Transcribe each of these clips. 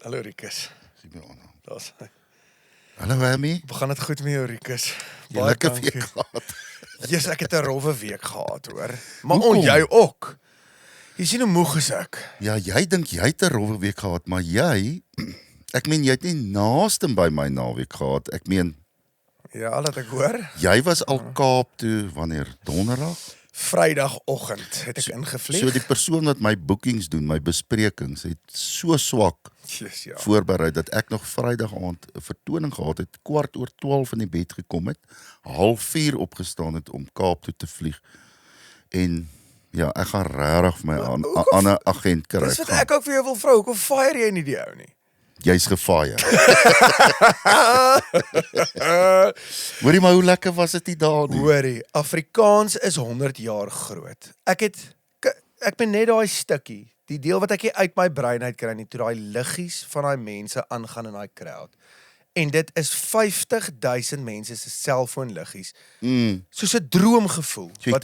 Hallo Rikus. Simona. Daar's hy. Hallo Amy. Begin dit goed met jou Rikus? Jy lekker week gehad. Jesus, ek het 'n rowwe week gehad hoor. Maar Hoekom? jy ook. Jy sien hoe moeg is ek. Ja, jy dink jy het 'n rowwe week gehad, maar jy, ek meen jy het nie naaste by my naweek gehad. Ek meen, Ja, laat ek hoor. jy was al Kaap toe wanneer Donderdag? Vrydagoggend het ek ingevlieg. So die persoon wat my boekings doen, my besprekings, het so swak Jesus, ja. voorberei dat ek nog Vrydag aand 'n vertoning gehad het, 12:15 in die bed gekom het, 3:30 opgestaan het om Kaap toe te vlieg. En ja, ek gaan regtig vir my ander agent kry. Dis wat ek ook vir jou wil vra. Hoekom fire jy nie die ou nie? Jy's gefire. Hoorie, maar hoe lekker was dit die dae nie? Hoorie, Afrikaans is 100 jaar groot. Ek ben net daai stukkie, die deel wat ek nie uit my brein uit kry nie, toe daai liggies van daai mense aangaan in daai crowd. En dit is 50,000 mense se selfoonliggies. Soos 'n droomgevoel. So die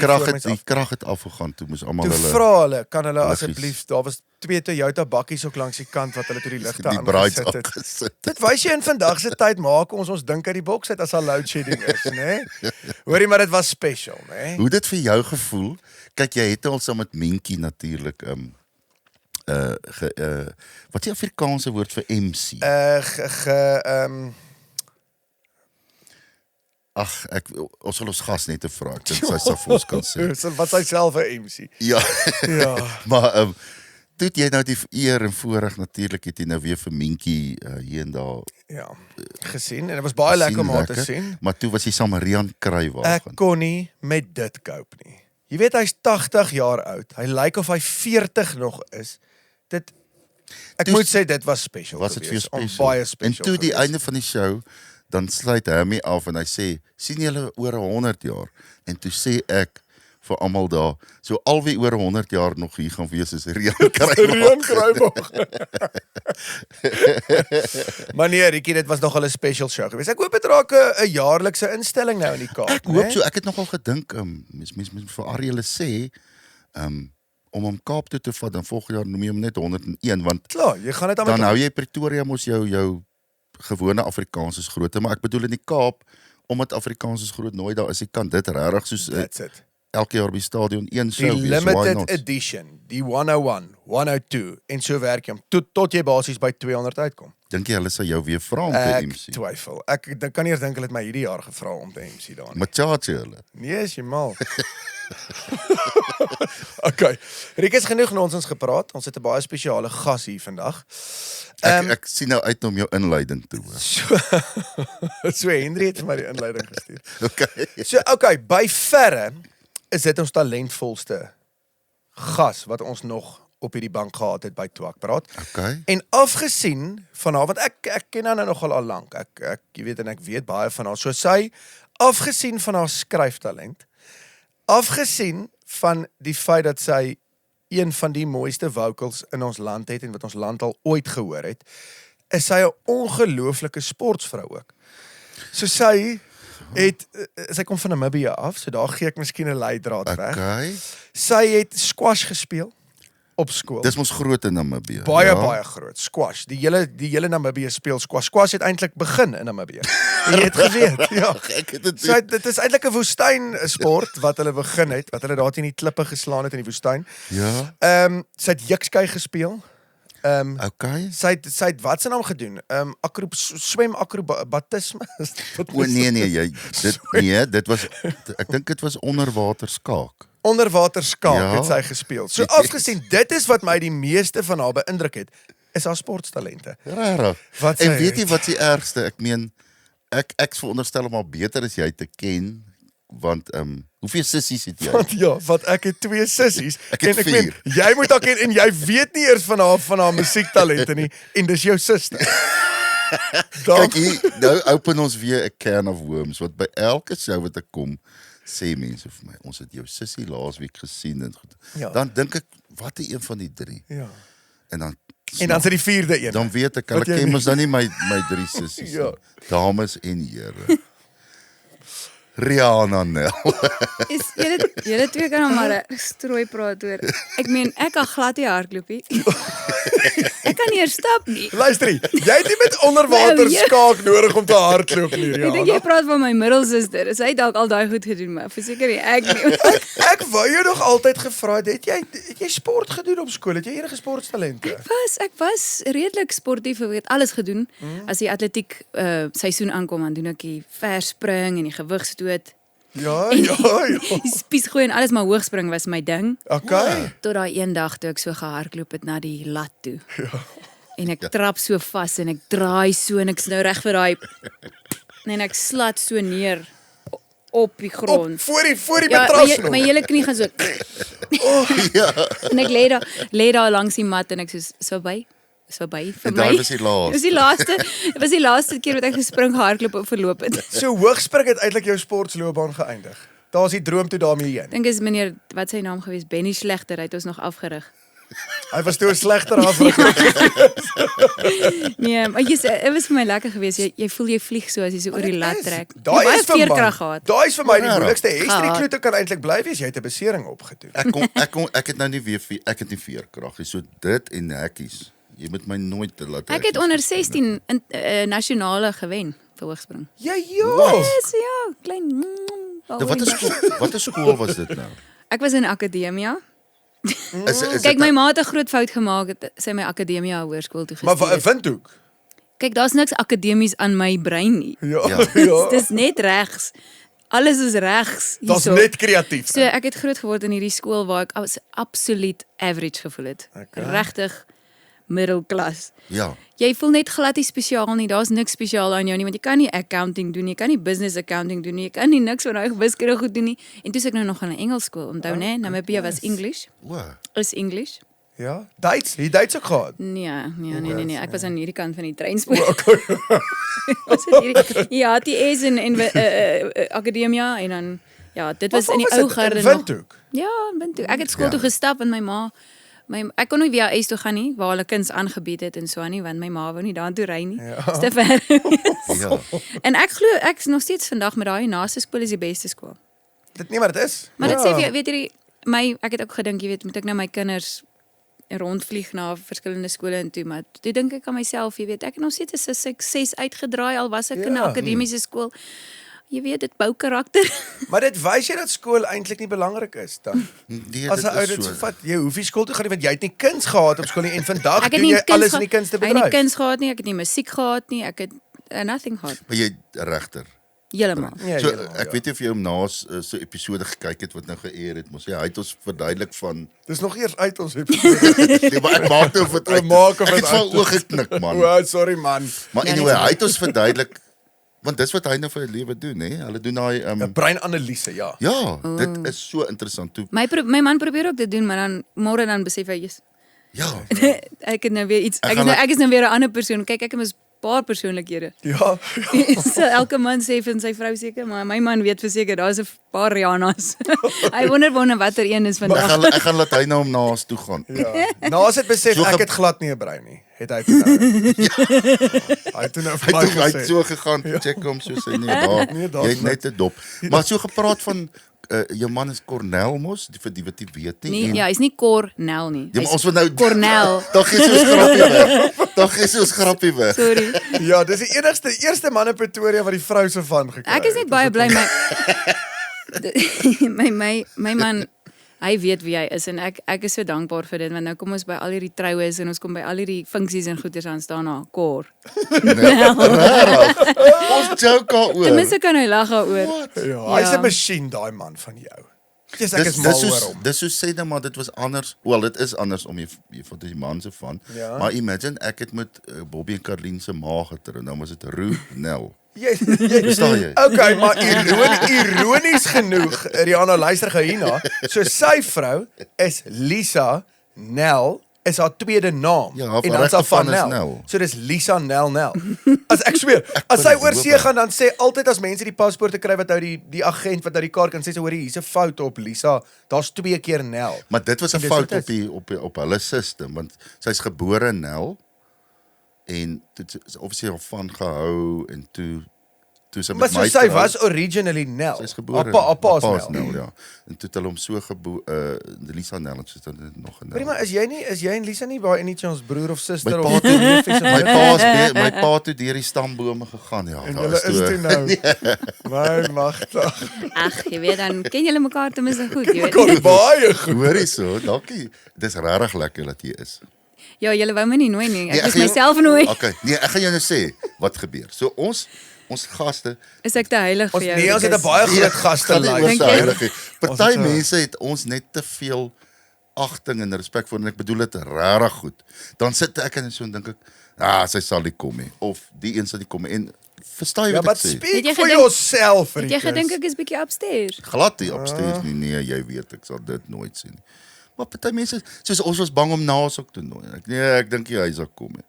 krag het afgegaan toe moes almal Toe hulle vra hulle, kan hulle liggies. asseblief, daar was 2 Toyota bakkies ook langs die kant wat hulle toe die ligte die braids aangesit het. afgesit. Dit wys jy in vandag se tyd maak ons dink uit die boks uit as al load shedding is, né? Hoorie, maar dit was special, né? Hoe dit vir jou gevoel? Kyk, jy het al saam met Minkie natuurlik wat is die Afrikaanse woord vir MC? Ons sal ons gas net te vra. Ek dink sy sal vir ons kan sê. Wat sy self 'n MC. Ja. Ja. Maar toe het jy nou die eer en voorreg natuurlik het jy nou weer vir Minkie hier en daar Ja, gesien en dit was baie lekker om haar te sien. Maar toe was jy saam met Rian Kruiwagen. Ek kon nie met dit cope nie. Jy weet hy's 80 jaar oud. Hy lyk of hy 40 nog is. Ek moet sê dit was special. Was dit vir jou geweest, special? baie special. En toe die geweest. einde van die show, dan sluit Hermie af en hy sê, sien julle oor 100 jaar? En toe sê ek vir almal daar, so al wie oor 100 jaar nog hier gaan wees is Rian Kruiwagen. Rian Kruiwagen. Maar nee, Rikkie, dit was nogal 'n special show geweest. Ek hoop dit raak 'n jaarlikse instelling nou in die Kaap. Ek hoop so, ek het nogal gedink, mens vir Arielle sê, om hom Kaap toe te vat, dan volgende jaar noem jy hom net 101, want Klaar, jy gaan dit aan dan hou jy Pretoria mos jou gewone Afrikaans is groot, maar ek bedoel in die Kaap, omdat Afrikaans is groot, nooit daar is die kant dit regtig soos That's it. elke jaar by stadion een Die show wees, why limited not? edition, die 101, 102 en so werk jy hom tot jy basies by 200 uitkom. Dink jy hulle sal jou weer vra om te Ek MC? twyfel. Ek kan nie eens dink hulle het my hierdie jaar gevra om te MC daar nie. Maar charge hulle. Nee, is jy mal. Okay. Rikus, genoeg nonsens gepraat. Ons het 'n baie spesiale gas hier vandag. Ek sien nou uit om jou inleiding te hoor. So Henry het vir my die inleiding gestuur. Okay. So okay, by verre is dit ons talentvolste gas wat ons nog op hierdie bank gehad het by Twak Praat. Okay. En afgesien van haar, want ek ken haar nou nogal al lank. Jy weet en ek weet baie van haar. So sy afgesien van haar skryftalent, afgesien van die feit dat sy een van die mooiste vocals in ons land het en wat ons land al ooit gehoor het, is sy 'n ongelooflike sportsvrou ook. So sy kom van Namibië af, so daar gee ek miskien 'n leidraad weg. Okay. Sy het squash gespeel op skool. Dis mos groot in Namibië. Baie groot. Squash. Die hele Namibië speel squash. Squash het eintlik begin in Namibië. Jy het geweet. Ja. Ek het dit. So dit is eintlik 'n woestynsport wat hulle begin het, wat hulle daar teen die klippe geslaan het in die woestyn. Ja. Sy het jukskei gespeel. Okay. Sy het wat se naam gedoen? Swem akrobatisme. Dit was ek dink dit was onderwater skaak. Onderwater skaak Ja. het sy gespeel. So afgesien dit is wat my die meeste van haar beïndruk het, is haar sporttalente. Regtig. Wat sy En weet jy het. wat die ergste? Ek meen ek veronderstel om al beter as jy te ken, want hoeveel sissies het jy? Want ek het 2 sissies Ek het en 4. jy moet ook en jy weet nie eers van haar musiektalente nie en dis jou suster. Kyk hier, nou open ons weer 'n can of worms, want by elke show wat ek kom, sê mense vir my, ons het jou sussie laasweek gesien en goed. Ja. Dan dink ek, wat 'n een van die 3? Ja. En dan Sy die 4de een. dan weet ek, hulle Wat jy ken nie- mos nou nie my 3 sissies Ja. nie. Dames en here. Rihanna Nel. Julle twee kan nou maar 'n strooi praat oor. Ek meen, ek kan glad nie hardloop nie. Ek kan nie eers stap nie. Luister, jy het nie met onderwater Nou, ja. skaak nodig om te hardloop nie, Ek dink Rihanna. jy praat van my middelsuster. Is hy dalk al daai goed gedoen, maar verseker nie ek nie. Ek wou jou nog altyd gevra het jy sport gedoen op skool? Het jy enige sporttalente? Ek was redelik sportief, ek het alles gedoen. As die atletiek seisoen aankom, dan doen ek die verspring en die gewigstoot. Ja. Die spiesgooi en alles, maar hoogspring was my ding. Okay. Tot daai een dag toe ek so gehardloop het na die lat toe. En ek trap so vas en ek draai so en ek's nou reg vir daai en ek slat so neer op die grond. Voor die Ja, matras nog. my hele knie gaan so. Ja. En ek lê daar langs die mat en ek so by vir En my. daai was die laaste. Dit was die laaste keer wat ek gespring, gehardloop of verloop het. So hoogspring het eintlik jou sportloopbaan geëindig. Daar's die droom toe daarmee heen. Dink is meneer, wat sy naam gewees, Benny Slegter, hy het ons nog afgerig. Hy was toe 'n slegter afrig. Nee, maar dit was vir my lekker geweest. Jy voel jy vlieg so as jy so oor die lat trek. Jy Daai baie is vir my. veerkrag gehad. Daai is vir my die Ja. moeilikste. Hierdie Gehad. klote kan eintlik bly wees jy het 'n besering opgedoen. Ek het nou nie weer ek het nie veerkrag nie. So dit en hekkies. Jy moet my nooit te laat. Ek het onder 16 in nasionale gewen vir hoogspring. Ja. Yes, ja, klein. Watter skool was dit nou? Ek was in akademia. Is Kyk, dit my ma het 'n groot fout gemaak. Sy my akademia hoërskool toe Maar gestuur. Windhoek. Kyk, daar's niks akademies aan my brein nie. Ja. Dis net regs. Alles is regs. Dit's hierso. net kreatief. So ek het groot geword in hierdie skool waar ek absoluut average gevoel het. Okay. Regtig middelklas. Ja. Jy voel net glad nie spesiaal nie. Daar's niks spesiaal aan jou nie, want jy kan nie accounting doen nie, jy kan nie business accounting doen nie, jy kan nie niks van daai wiskunde goed doen nie. En toe is ek nou nog aan 'n Engelsskool. Onthou né, Namibia was English. O. Is English? Ja. Duits ook gehad. Nee. Ek was aan hierdie kant van die treinspoor. Was dit hierdie IATS en akademia en dan ja, dit was in die ou garde nog. Windhoek. Ja, in Windhoek. Ek het skool Ja. toe gestap en my ma ek kon nie VHS toe gaan nie waar hulle kuns aangebied het en so aan nie want my ma wou nie daartoe ry nie. Dis te ver. Ja. En ek glo ek's nog steeds vandag met daai naaste skool is die beste skool. Dit nie maar dit is. Maar dit sê vir jou, weet jy, ek het ook gedink, jy weet, moet ek nou my kinders rondvlieg na verskillende skole en toe, maar toe dink ek aan myself, jy weet, ek het nog steeds 'n sukses uitgedraai al was ek in 'n Ja. akademiese skool. Jy weet, dit bou karakter. Maar dit wys jy dat skool eintlik nie belangrik is dan. Nee, As 'n ou dit so vat, jy hoef nie skool toe gaan nie want jy het nie kuns gehad op skool nie en vandag Ek het doen nie jy alles kuns in die kunste Ek het nie bedryf. kuns gehad nie, ek het nie musiek gehad nie, ek het nothing gehad. Maar jy regter. Heeltemal. Ja, So heeltemal, ek weet nie of jy hom naas so episode gekyk het wat nou geëer het mos. Ja, hy het ons verduidelik van Dis nog eers uit ons episode. nee, maar ek maak nou wat We maak of Ek het dit van uit oog geknik man. O, sorry man. Maar Ja, anyway, nee, hy het ons verduidelik want dis wat hy nou vir 'n lewe doen, hè. Hulle doen daai 'n breinanalise, ja. ja, dit is so interessant toe. My man probeer ook dit doen, maar dan môre dan besef hy, yes, Ja. ek het nou weer iets, gaan ek is nou weer 'n ander persoon. Kyk, ek het mos paar persoonlikhede. Ja. So elke man sê vir sy vrou seker, maar my man weet verseker daar's 'n paar Rihannas. Hy wonder watter een is vandag. Ek gaan laat hy nou om naas toe gaan. Ja. Naas het besef So ek het glad nie 'n brein nie. Het hy toe nou. Hy het toe nou vir my Hy het gesê. so gegaan, check hom so sê nee, daar. Nee, daar's Jy het net 'n dop. Maar so gepraat van jou man is Cornel mos, vir die wat jy weet nie. Nee, en- ja, hy's nie Cornel nie. Ja, maar ons wil nou Cornel. Dag is ons grappie weg. Dag is ons grappie weg. Sorry. Ja, dis die eerste man in Pretoria wat die vrou se van gekry het. Ek is net baie bly my man, hy weet wie hy is en ek is so dankbaar vir dit want nou kom ons by al hierdie troues en ons kom by al hierdie funksies en goeders aan staan na Cor. Ons joke daaroor. Ten minste kan hy lag daaroor. Ja, hy's Ja. 'n masjien daai man van jou. Dis ek is mal oor hom. Dis so sê nou maar dit was anders. Wel, dit is anders om jy van die man se van. Ja. Maar imagine ek het met Bobby en Carlien se ma getrou. Nou was dit Nel. Jy Verstaan jy? Okay, maar ironies genoeg, Rihanna luister gou hierna. So sy vrou is Lisa Nel is haar tweede naam Ja, haar en dan regte is van van is Nel. Nel. So dis Lisa Nel. As ek sweer, as sy oor see gaan dan sê altyd as mense die paspoorte kry wat nou die agent wat nou die kaart kan sê hoorie hier's 'n fout op Lisa. Daar's 2 keer Nel. Maar dit was 'n dis fout wat is. op hulle system want sy's gebore in Nel en dit is obviously al van gehou en toe toe sy Maar met so my sy trou, was originally Nel. sy is gebore. Appa's Appa's Nel. Nel, ja. En toe het hulle hom so Lisa Nel, en sy het nog 'n Maar is jy en Lisa nie waar enige ons broer of suster My of pa toe- neef my pa toe deur die stambome gegaan, ja. en daar julle is toe nou. My magtig. Ag, jy weet dan ken julle mekaar ten minste goed, jy weet. Kon baie goed. Hoorie so, dankie. Dis regtig lekker dat jy is. Ja, julle wou my nie nooi nie. Nee, Ek moes gaan jou- myself nooi. Okay, nee, ek gaan jou nou sê wat gebeur. So ons gaste, Is ek te heilig vir Ons jou? nee, ons het 'n Lucas? baie groot gaste gaan nie lys. oor Dink sy jy? heiligheid. Party Ons het 'n- mense het ons net te veel agting en respek vir, en ek bedoel dit regtig goed. Dan sit ek en so en dink ek, sy sal nie kom nie, of die een sal nie kom nie. En verstaan jy Ja, wat but ek sê? Het speak jy for gedink- yourself, Het jy Rikus. gedink ek is bietjie upstairs? Glad nie upstairs nie. Nee, jy weet ek sal dit nooit sien nie. Maar party mense, soos ons was bang om Naas ook te nooi. Ek dink hy sal kom nie.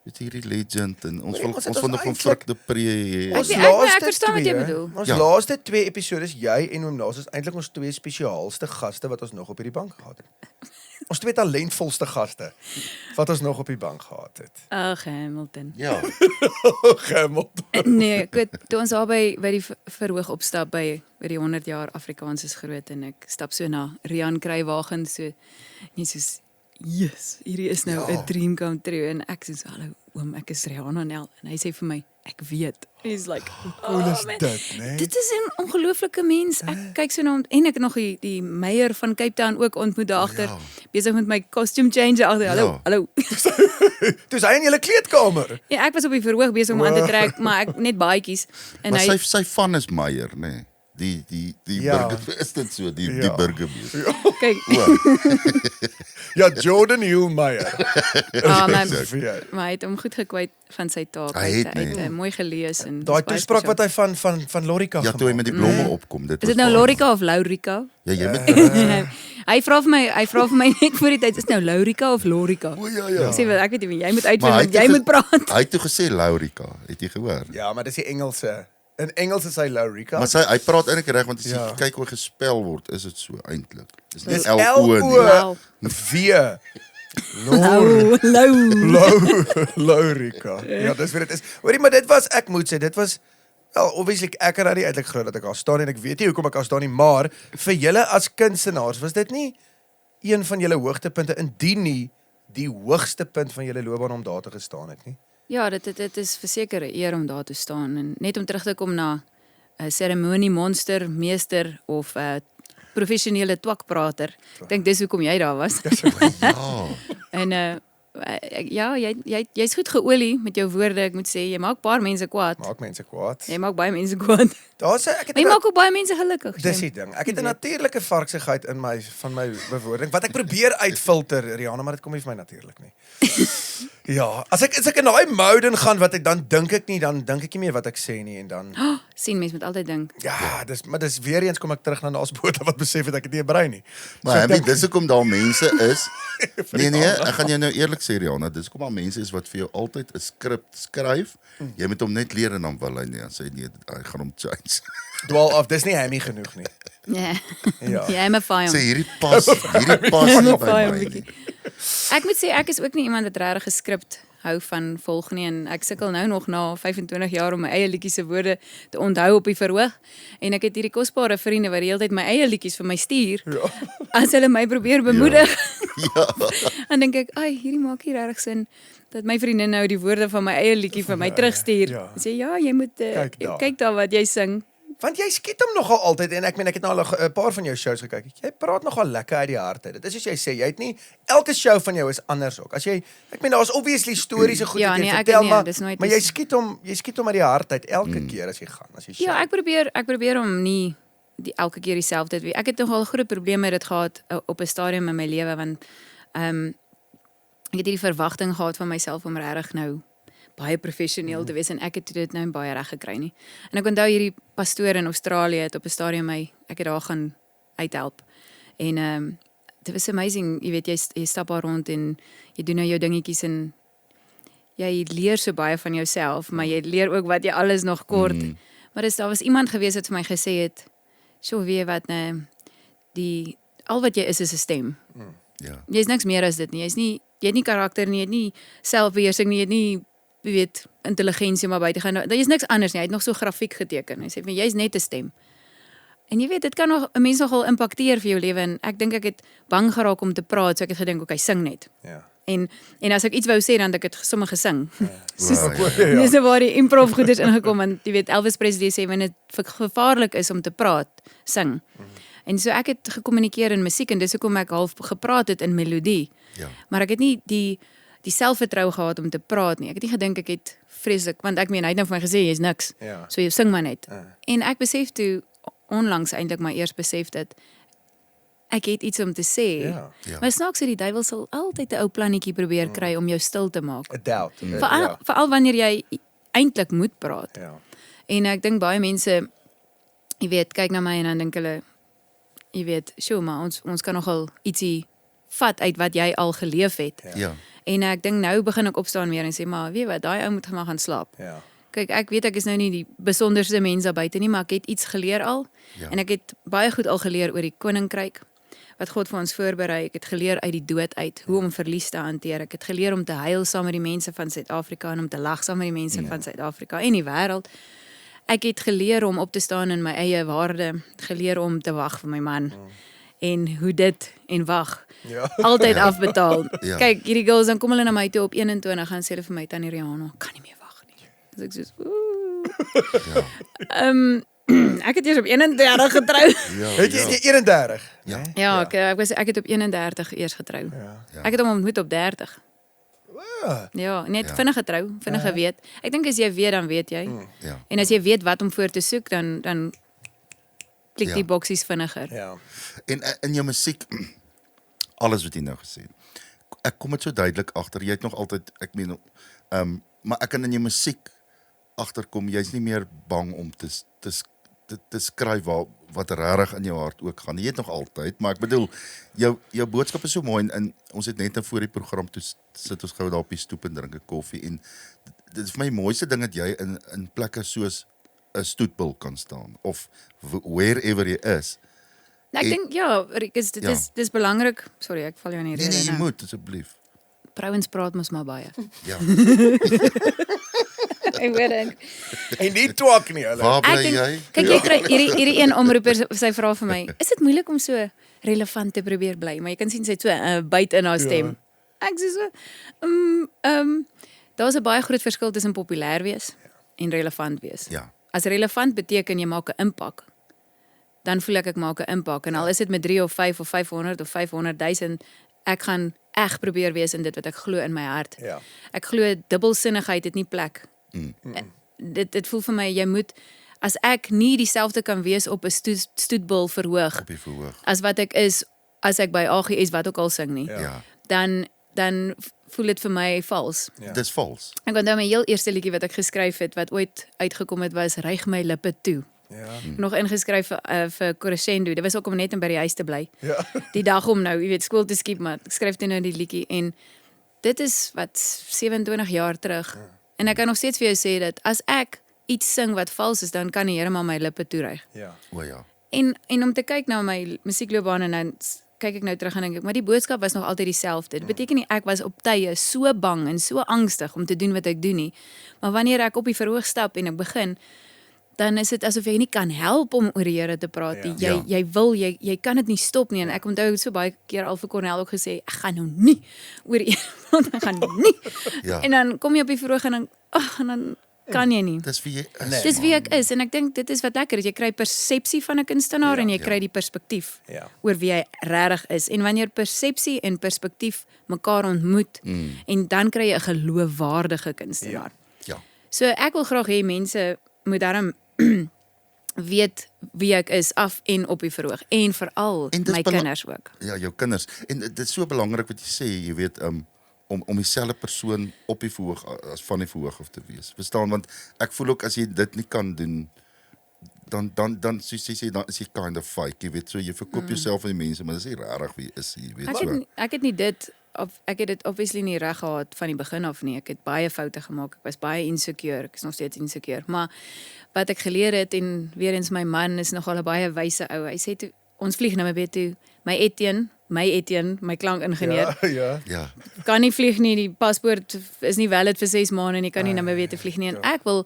Weet jy, hierdie legend en ons Nee, wil ons het ons wil ons nog van eintlik- Frik de Pre hê. Ons Ek laaste verstaan wat jy twee- bedoel. Ons Ja. laaste 2 episodes, jy en oom Naas, is eintlik ons 2 spesiaalste gaste wat ons nog op hierdie bank gehad het. Ons 2 talentvolste gaste wat ons nog op die bank gehad het. Ag, Hamilton. Ja. Gemeld. Nee, ek weet toe ons daar by die verhoog opstap by die 100 jaar Afrikaans is groot en ek stap so na Rian Kruiwagen so net soos yes, hierdie is nou 'n dream come true en ek sê hallo oom, ek is Rihanna Nel en hy sê vir my ek weet. He's like, Cool is man, dit, né? Dit is 'n ongelooflike mens. Ek kyk so na hom en ek het nog die meier van Cape Town ook ontmoet daar agter. ja. Besig met my costume change agter. Hallo, Ja. hallo. Dis hy in julle kleedkamer. Ja, ek was op die verhoog besig om aan te trek, maar ek net baadjies en Maar hy sy van is Meyer, nê. Nee. Die Ja. burger, is dit so die Ja. burgermees. kyk. Ja, Jordan Hielmeyer. Ah, maar Vir hy het hom goed gekwyt van sy taak. Hy het, Hy nee. het mooi gelees en daai toespraak wat hy van Lorika Ja, toe hy met die blomme opkom, dit Is dit nou was Lorika of Laurika? Ja, jy moet Hy vra vir my net voor die tyd, is nou Laurika of Lorika? O ja ja. Ek sê wel, ek weet nie, jy moet Maar uitvind, hy want het jy ge- moet praat. Hy het toe gesê Laurika, het jy gehoor? Ja, maar dis die Engelse. In Engels is hy Lorika. Maar hy praat eintlik reg, want as jy Ja. kyk hoe gespel word, is dit so eintlik. Dis Dis nie L-O nie. Wow. V. Lor. Lorika. Ja, dis wat dit is. Hoorie, maar dit was, ek moet sê, dit was wel obviously ek kan nie eintlik glo dat ek daar staan en ek weet nie hoekom ek daar staan nie, maar vir julle as kunstenaars was dit nie een van julle hoogtepunte, indien nie die hoogste punt van julle loopbaan om daar te gestaan het nie. Ja, dit is verseker 'n eer om daar te staan en net om terug te kom na 'n seremoniemonster, meester of 'n professionele twakprater. Ek dink dis hoekom jy daar was. Ja. En ja, jy's goed geolie met jou woorde. Ek moet sê, jy maak baie mense kwaad. Maak mense kwaad. Jy maak baie mense kwaad. Daar's ek het Maar jy maak ook baie mense gelukkig. dis die ding. Ek het 'n natuurlike varksigheid in my van my bewoording wat ek probeer uitfilter, Rihanna, maar dit kom nie vir my natuurlik nie. Ja, as ek in daai mode ingaan wat ek dan dink ek nie meer wat ek sê nie en dan Sien mense moet altyd dink. ja, dis weer eens kom ek terug na Naasbota wat besef het ek het nie 'n brein nie. Maar ek Hammy, dink- dis hoekom daar mense is. Nee, ek gaan jou nou eerlik sê, Rihanna, dis hoekom daar mense is wat vir jou altyd 'n skrip skryf. Jy moet hom net leer en dan wil hy nie, dan sê hy nee, hy gaan hom change. Dwaal af, dis nie Hammy genoeg nie. Ja. Ja. Ja, I'm a fire. Sê hierdie pas nie by my nie. Ek moet sê ek is ook nie iemand wat regtig geskript hou van volg nie en ek sukkel nou nog na 25 jaar om my eie liedjies se woorde te onthou op die verhoog en ek het hierdie kosbare vriende wat die hele tyd my eie liedjies vir my stuur. Ja. As hulle my probeer bemoedig, Ja. dan dink ek, "Ai, hierdie maak nie regtig sin dat my vriendin nou die woorde van my eie liedjie vir my terugstuur." Ja. Sê ja, jy moet kyk daar wat jy sing. Want jy skiet hom nogal altyd en ek meen ek het nou al 'n paar van jou shows gekyk. Jy praat nogal lekker uit die hart uit. Dit is soos jy sê, jy het nie elke show van jou is anders ook. As jy ek meen daar's obviously stories en goed Ja, wat jy nee, ek vertel, nee, maar dis nooit maar iets- jy skiet hom uit die hart uit elke keer as jy gaan, as jy show. Ja, ek probeer om nie elke keer dieselfde te wees. Ek het nogal groot probleme met dit gehad op 'n stadium in my lewe want ek het hierdie verwagting gehad van myself om regtig nou baie professioneel te wees en ek het dit nou baie reg gekry nie. En ek onthou hierdie pastoor in Australië het op 'n stadium ek het daar gaan uithelp. En dit was amazing, jy weet jy stap daar rond en jy doen nou jou dingetjies en jy leer so baie van jouself, maar jy leer ook wat jy alles nog kort. Maar daar was iemand gewees wat vir my gesê het, "Sjoe, weet jy wat, al wat jy is 'n stem. Ja. Jy's niks meer as dit nie. Jy het nie karakter nie, jy het nie selfbeheersing nie, jy het nie jy weet, intelligensie maar buite gaan. Daar is niks anders nie. Hy het nog so grafiek geteken. Hy sê van jy's net 'n stem. En jy weet, dit kan nog 'n mens nogal impakteer vir jou lewe en ek dink ek het bang geraak om te praat, so ek het gedink okay, sing net. Ja. En as ek iets wou sê dan het ek dit sommer gesing. Ja. Dis waar die improv goeders ingekom want jy weet Elvis Presley sê wanneer dit gevaarlik is om te praat, sing. En so ek het gekommunikeer in musiek en dis hoekom ek half gepraat het in melodie. Ja. Maar ek het nie die selfvertroue gehad om te praat nie. Ek het nie gedink ek het vreeslik want ek meen hy het nou vir my gesê jy's niks. Ja. So jy sing maar net. En ek besef toe onlangs eintlik maar eers besef dat ek het iets om te sê. Ja. Ja. Maar snaaks die duiwel sal altyd 'n ou plannetjie probeer kry om jou stil te maak. A doubt. Veral wanneer jy eintlik moet praat. Ja. En ek dink baie mense jy weet kyk na my en dan dink hulle jy weet, sjoe, maar ons kan nogal ietsie vat uit wat jy al geleef het. Ja. En ek dink nou begin ek opstaan weer en sê maar weet wat, daai ou moet maar gaan slaap. Ja. Kyk, ek weet ek is nou nie die besonderste mens daar buite nie, maar ek het iets geleer al. Ja. En ek het baie goed al geleer oor die koninkryk wat God vir ons voorberei. Ek het geleer uit die dood uit hoe om verlies te hanteer. Ek het geleer om te huil saam met die mense van Suid-Afrika en om te lag saam met die mense van Suid-Afrika en die wêreld. Ek het geleer om op te staan in my eie waarde, geleer om te wag vir my man. En hoe dit en wag Ja. altyd afbetaal. Ja. Kyk, hierdie girls dan kom hulle na my toe op 21 gaan sê hulle vir my Tannie Rihanna, kan nie meer wag nie. Dus ek soos ek het eers op 31 getrou. Het jy 31? Ja. Ja, ek het op 31 eers getrou. Ja. Ek het hom ontmoet op 30. Ah, Ja, net vinnig getrou, vinnig geweet. Ek dink as jy weet dan weet jy. Ja. En as jy weet wat om voor te soek dan klik Ja. die boksies vinniger. ja. En in jou musiek, alles wat jy nou gesê het, ek kom dit so duidelik agter, jy het nog altyd, ek meen, maar ek kan in jou musiek agterkom, jy's nie meer bang om te skryf wat regtig in jou hart ook gaan. Jy het nog altyd, maar ek bedoel, jou boodskap is so mooi en ons het net nou voor die program toe sit ons gou daar op die stoep en drink 'n koffie en dit is vir my die mooiste ding dat jy in plekke soos 'n stoetbil kan staan of wherever jy is. Nou, ek dink ja, Rikus, dit Ja. is belangrik. Sorry, ek val jou in die Nee, rede jy nou. moet asseblief. Vrouens praat mos maar baie. Ja. Ek weet dit. En nie twak nie, hulle. Waar bly Ek dink, jy? kyk jy kry hierdie een omroeper sy vra vir my, is dit moeilik om so relevant te probeer bly? Maar jy kan sien sy het so 'n byt in haar stem. Ek sê so, daar's 'n baie groot verskil tussen populêr wees en relevant wees. Ja. As relevant beteken jy maak 'n impak, dan voel ek maak 'n impak en al is dit met 3 of 5 of 500 of 500,000, ek gaan reg probeer wees in dit wat ek glo in my hart. Ja. Ek glo dubbelsinnigheid het nie plek. Dit voel vir my jy moet as ek nie dieselfde kan wees op 'n stoetbil verhoog Op die verhoog. as wat ek is as ek by AGS wat ook al sing nie, Ja. dan voel dit vir my vals. Ja. Dis vals. Ek onthou my heel eerste liedjie wat ek geskryf het wat ooit uitgekom het was Ryg my lippe toe. Ja. Nog ingeskryf vir Crescendo. Dit was ook om net by die huis te bly. Ja. Die dag om nou, jy weet, skool te skiep, maar ek skryf toe nou die liedjie en dit is wat 27 jaar terug. En ek kan nog steeds vir jou sê dat as ek iets sing wat vals is, dan kan die Here maar my lippe toeryg. Ja. O ja. En om te kyk na my musiekloopbaan en dan kyk ek nou terug en dink ek, maar die boodskap was nog altyd dieselfde. Dit beteken nie ek was op tye so bang en so angstig om te doen wat ek doen nie. Maar wanneer ek op die verhoog stap en ek begin, dan is dit asof jy nie kan help om oor die Here te praat nie. Ja. Jy kan dit nie stop nie en ek onthou so baie keer al vir Cornel ook gesê, ek gaan nou nie oor die Here praat, ek gaan nie. Ja. En dan kom jy op die verhoog en dan kan jy nie. Dis wie jy is. Nee. Dis wie ek is en ek dink dit is wat lekker is. Jy kry persepsie van 'n kunstenaar en jy kry die perspektief Ja. oor wie hy regtig is. En wanneer persepsie en perspektief mekaar ontmoet en dan kry jy 'n geloofwaardige kunstenaar. Ja. So ek wil graag hê mense moet daarom weet wie ek is af en op die verhoog en veral En dis my kinders ook. Ja, jou kinders. En dit is so belangrik wat jy sê, jy weet, om dieselfde persoon op die verhoog as van die verhoog af te wees. Verstaan, want ek voel ook as jy dit nie kan doen, dan soos jy sê, dan is jy kind of fake, jy weet, so jy verkoop jouself aan die mense, maar dis nie regtig wie jy is, jy weet so. Ek het nie dit ek het dit obviously nie reg gehad van die begin af nie. Ek het baie foute gemaak. Ek was baie insecure. Ek is nog steeds insecure. Maar wat ek geleer het en weer eens my man is nogal 'n baie wyse ou. Hy sê toe ons vlieg nou weer toe. My Etienne, my Etienne, my klankingenieur, Ja. kan nie vlieg nie, die paspoort is nie valid vir 6 maande nie, kan nie Namibië toe vlieg nie, en ek wil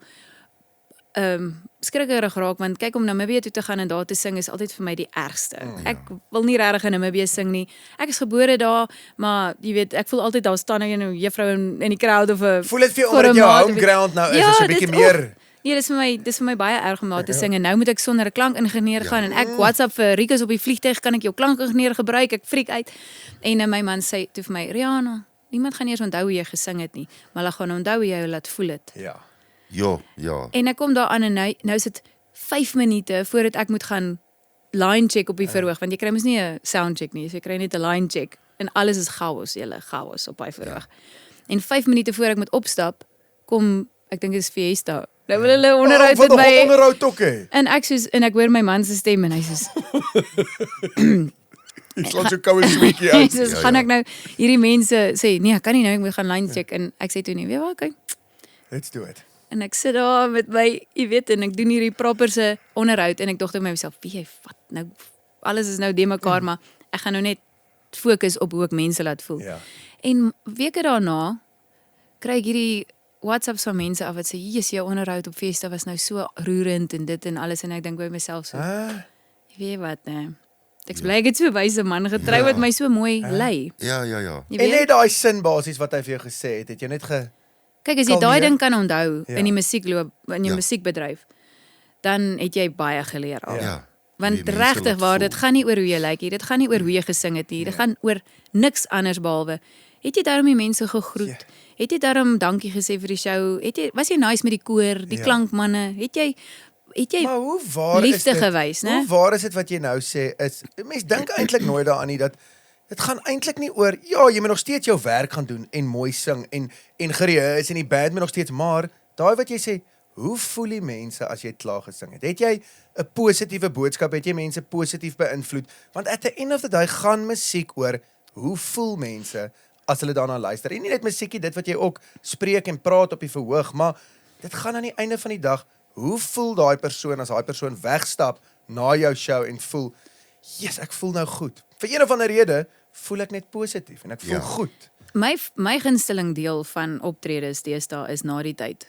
skrikkerig raak, want kyk om Namibië toe te gaan en daar te sing is altyd vir my die ergste. Ek wil nie regtig in Namibië sing nie. Ek is gebore daar, maar jy weet, ek voel altyd daar staan 'n juffrou in die crowd of 'n Voel dit vir jou omdat jou home ground nou is, as 'n bietjie meer. Nee, dis vir my baie erg om daar te sing en nou moet ek sonder 'n klankingenieur gaan en ek WhatsApp vir Rikus op die vliegtuig, kan ek jou klankingenieur gebruik? Ek freak uit. En my man sê toe vir my, Rihanna, niemand gaan eers onthou hoe jy gesing het nie, maar hulle gaan onthou hoe jy jou laat voel het. Ja. Ja. En ek kom daar aan en nou sit 5 minute voordat ek moet gaan line check op die verhoog, want jy kry mos nie 'n sound check nie, so jy kry net 'n line check en alles is chaos op daai verhoog. En 5 minute voor ek moet opstap, kom ek dink dit is Fiesta. Nou wil hulle onderhoud met my. Onderhoud ook hê. En ek hoor my man se stem en hy sê Dit laat so koue sweetjie hy uit. sê gaan ek nou hierdie mense sê nee, ek kan nie nou, ek moet gaan line check en ek sê toe nee, weet wat, okay. Let's do it. En ek sit daar met my, jy weet, en ek doen hierdie proper se onderhoud en ek dink vir myself, wie jy wat nou, alles is nou de mekaar, maar ek gaan nou net fokus op hoe ek mense laat voel. Ja. En weke daarna kry ek hierdie WhatsApps van mense af wat sê, "Jesus, jou onderhoud op Fiesta was nou so roerend en dit en alles," en ek dink by myself so, weet wat, nee. Ek bly ek het so 'n wyse man getrou wat my so mooi lei. Ja. Jy En weet? net daai sin basies wat hy vir jou gesê het jy net Kyk, as jy daai kalmeer. ding kan onthou Ja. in die musiekloop, in jou Ja. musiekbedryf, dan het jy baie geleer al. Ja. Want Die mense regtig laat waar, voel. dit gaan nie oor hoe jy lyk nie, dit gaan nie oor hoe jy gesing het nie, dit gaan oor niks anders behalwe, het jy daarom die mense gegroet? Het jy daarom dankie gesê vir die show? Was jy nice met die koor, die klankmanne? Het jy Maar hoe waar liefde is dit? gewys, né? Hoe waar is dit wat jy nou sê is mense dink eintlik nooit daaraan nie dat dit gaan eintlik nie oor jy moet nog steeds jou werk gaan doen en mooi sing en gereis en die band moet nog steeds, maar daai wat jy sê, hoe voel die mense as jy klaar gesing het? Het jy 'n positiewe boodskap? Het jy mense positief beïnvloed? Want at the end of the day gaan musiek oor hoe voel mense as hulle daarna luister. En nie net musiekie, dit wat jy ook spreek en praat op die verhoog, maar dit gaan aan die einde van die dag, hoe voel daai persoon as daai persoon wegstap na jou show en voel, yes, ek voel nou goed. Vir een of ander rede voel ek net positief en ek voel goed. My gunsteling deel van optredes deesdae is na die tyd.